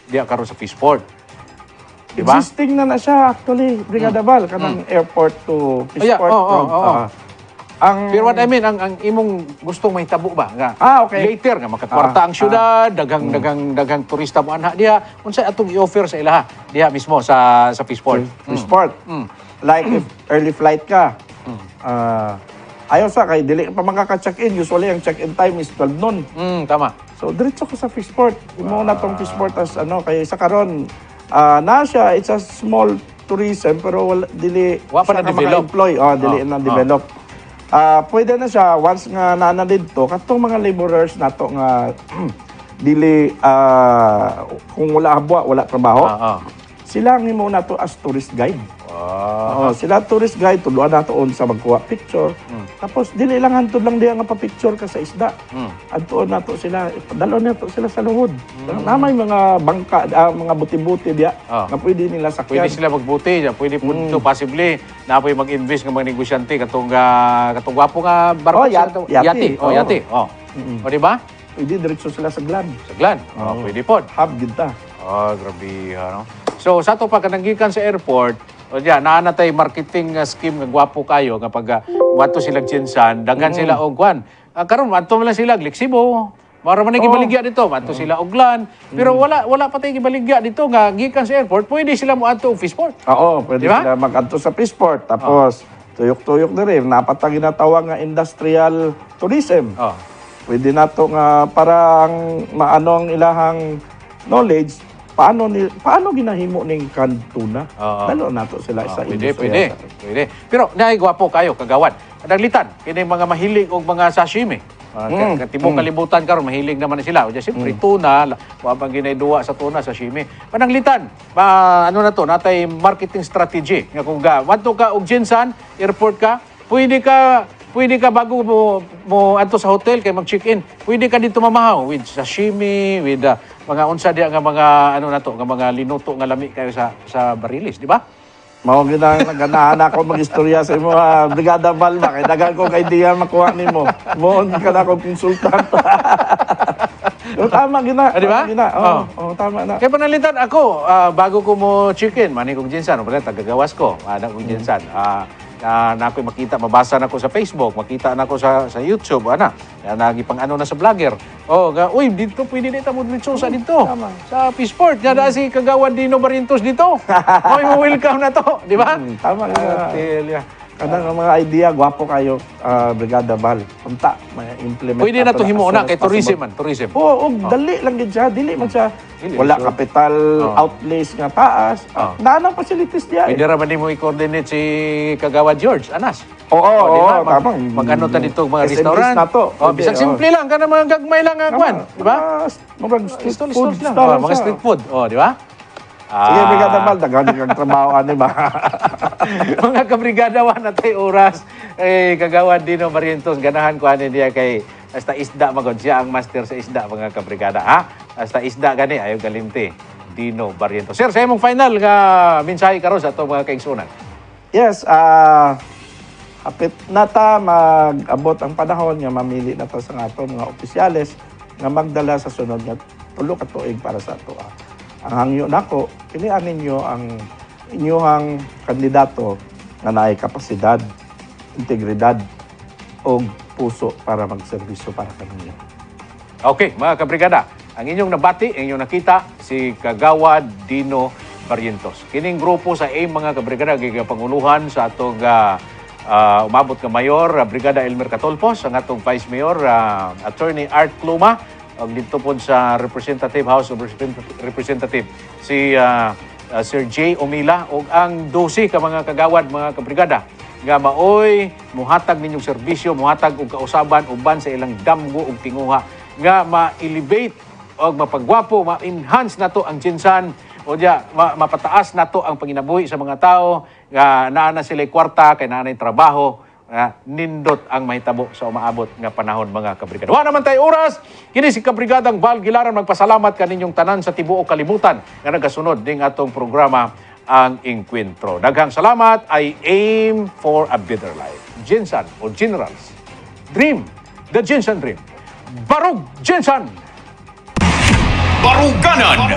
Speaker 1: diya karon sa Peaceport. Diba?
Speaker 6: Existing na siya actually, Brigada Bal, kanang airport to Peaceport.
Speaker 1: Pero what I mean, ang imong gustong mahitabo ba nga
Speaker 6: okay.
Speaker 1: later nga makakwarta ang syudad, daghang turista mo anha diha, unsay atong i-offer sa ilaha diha mismo sa Peaceport.
Speaker 6: Peaceport. Like if early flight ka, ayaw sa kay dili pa makaka-check-in. Usually ang check-in time is 12 noon.
Speaker 1: Tama.
Speaker 6: So diretso ko sa Peaceport. Imo na tong Peaceport as kay sa karon na siya, it's a small tourism pero wala dili
Speaker 1: Wa pa
Speaker 6: siya ka
Speaker 1: na-develop.
Speaker 6: maka-employ. Dili na develop. Pwede na siya once nga naana dito katong mga laborers nato nga dili kung wala habwa, wala trabaho. Sila ang himo nato as tourist guide. Sila tourist guide tudloan nato sa magkuha picture. Tapos dili lang hantod lang diha nga pa-picture ka sa isda. Adtuon nato sila, padalon nato sila sa luhod. Namay mga bangka, mga buti-buti diha nga pwede nila sakyan.
Speaker 1: Pwede sila magbuti, pwede po ito possibly na po mag-invest ng mga negosyante katong gwapo nga barko.
Speaker 6: Yati.
Speaker 1: Yati. O di ba?
Speaker 6: Pwede diretso sila sa Glan.
Speaker 1: Saglan. Pwede po.
Speaker 6: Hub gid ta.
Speaker 1: Grabe, ano. So, sa ito pa, kananggikan sa airport, o diyan, naanatay marketing scheme nga gwapo kayo nga pag wato sila Jinsan, daghan sila og kwan. Karon wato man lang sila Glixibo. Mara man gibaligya dito, wato sila og Glan. Pero wala pa tay gibaligya dito nga gikan sa airport, pwede sila moadto og Fishport.
Speaker 6: Oo, pwede
Speaker 1: Di ba?
Speaker 6: sila mag-adto sa Fishport. Tapos, tuyok-tuyok na rin. Napatang ginatawag nga industrial tourism. Pwede na to nga parang maano ang ilahang knowledge, paano ginahimo ning canned tuna. Dalo nato sila sa
Speaker 1: Pwede.
Speaker 6: industriya.
Speaker 1: Pero naay gwapo kayo kagawad. Kadaglitan kini mga mahilig og mga sashimi. Katibong kalibutan karon mahilig naman na sila. Unya siyempre tuna, wa bang ginayduwa sa tuna sashimi. Pananglitan, ano na to, natay marketing strategy nga kung wadto ka og Jinsan, airport ka, pwede ka bago mo adto sa hotel kay mag-check-in. Pwede ka dito mamahaw with sashimi, with mga unsa diya nga mga ano na to, nga mga linuto nga lami kayo sa barilis, di ba?
Speaker 6: Mao ganahan ako magistorya sa imo Brigada Balma kay dagan ko kay diya makuha nimo. Moon ka na ko konsultant. Tama gina.
Speaker 1: Di ba?
Speaker 6: Tama na.
Speaker 1: Kaya panalitan ako, bago ko mo chicken, mani kong Jinsan, pala tagagawas ko, kong Jinsan. Na ako'y makita, mabasa na ko sa Facebook, makita na ko sa YouTube, nagipang ano na sa vlogger. Uy, dito pwede dito mo dito sa dito. Sa Fishport, nga daan si Kagawad Dino Barrientos dito. Uy, welcome na to, di ba?
Speaker 6: Tama nga. Kadang mga idea, gwapo kayo, Brigada Bal. Punta, may implement.
Speaker 1: Pwede na to himo na kay tourism man, tourism.
Speaker 6: Oo, dali lang gid siya. Dili man siya. Wala capital outlays nga taas. Naanang facilities diya.
Speaker 1: Pwede ra man mo i-coordinate si Kagawad George Anas.
Speaker 6: Oo,
Speaker 1: tama. Mag-ano ta dito mga
Speaker 6: SMEs
Speaker 1: restaurant.
Speaker 6: na to.
Speaker 1: Bisag simple lang, kana mga gagmay lang nga kwan, di ba?
Speaker 6: Mga street food
Speaker 1: lang.
Speaker 6: stall.
Speaker 1: Mga street food, di ba?
Speaker 6: Sige, Brigada Bal, daghan kang trabaho ani ba?
Speaker 1: Mga kabrigadawan na tayo oras, Kagawad Dino Barrientos, ganahan ko ani diya kay hasta isda magod siya ang master sa isda, mga kabrigada. Hasta isda gani, ayaw galimti. Dino Barrientos. Sir, sa imong final nga mensahe karon sa ato mga kaigsunan.
Speaker 6: Yes, hapit na ta mag-abot ang panahon nga mamili na ta sa ato mga opisyales nga magdala sa sunod nga tulo ka tuig para sa ato. Ang hangyo nako, pilian ninyo ang inyong kandidato nga naay kapasidad, integridad o puso para magserbisyo para kanino.
Speaker 1: Okay, mga kabrigada, ang inyong nabati, ang inyong nakita, si Kagawad Dino Barrientos. Kining grupo sa AIM, mga kabrigada, gigapanguluhan sa atong umabot nga Mayor, Brigada Elmer Catolpos, ang atong Vice Mayor, Attorney Art Cluma, ang dito po sa Representative House of Representative, si Sir J. Omila, o ang 12 ka mga kagawad, mga kabrigada, nga maoy muhatag ninyong serbisyo, muhatag og kausaban uban sa ilang damgo ug tinguha nga ma-elevate o mapagwapo, ma-enhance nato ang Jinsan o mapataas nato ang panginabuhi sa mga tao nga naa na sila kwarta kay naa na trabaho, nindot ang mahitabo sa umaabot nga panahon, mga kabrigada. Wa naman tayo oras, kini si Kabrigadang Val Gilaran magpasalamat kaninyong tanan sa tibuok kalibutan nga nagasunod ning atong programa ang Encuentro. Daghang salamat. I aim for a better life. Jinsan o Generals. Dream. The Jinsan Dream. Barug Jinsan!
Speaker 5: Baruganan.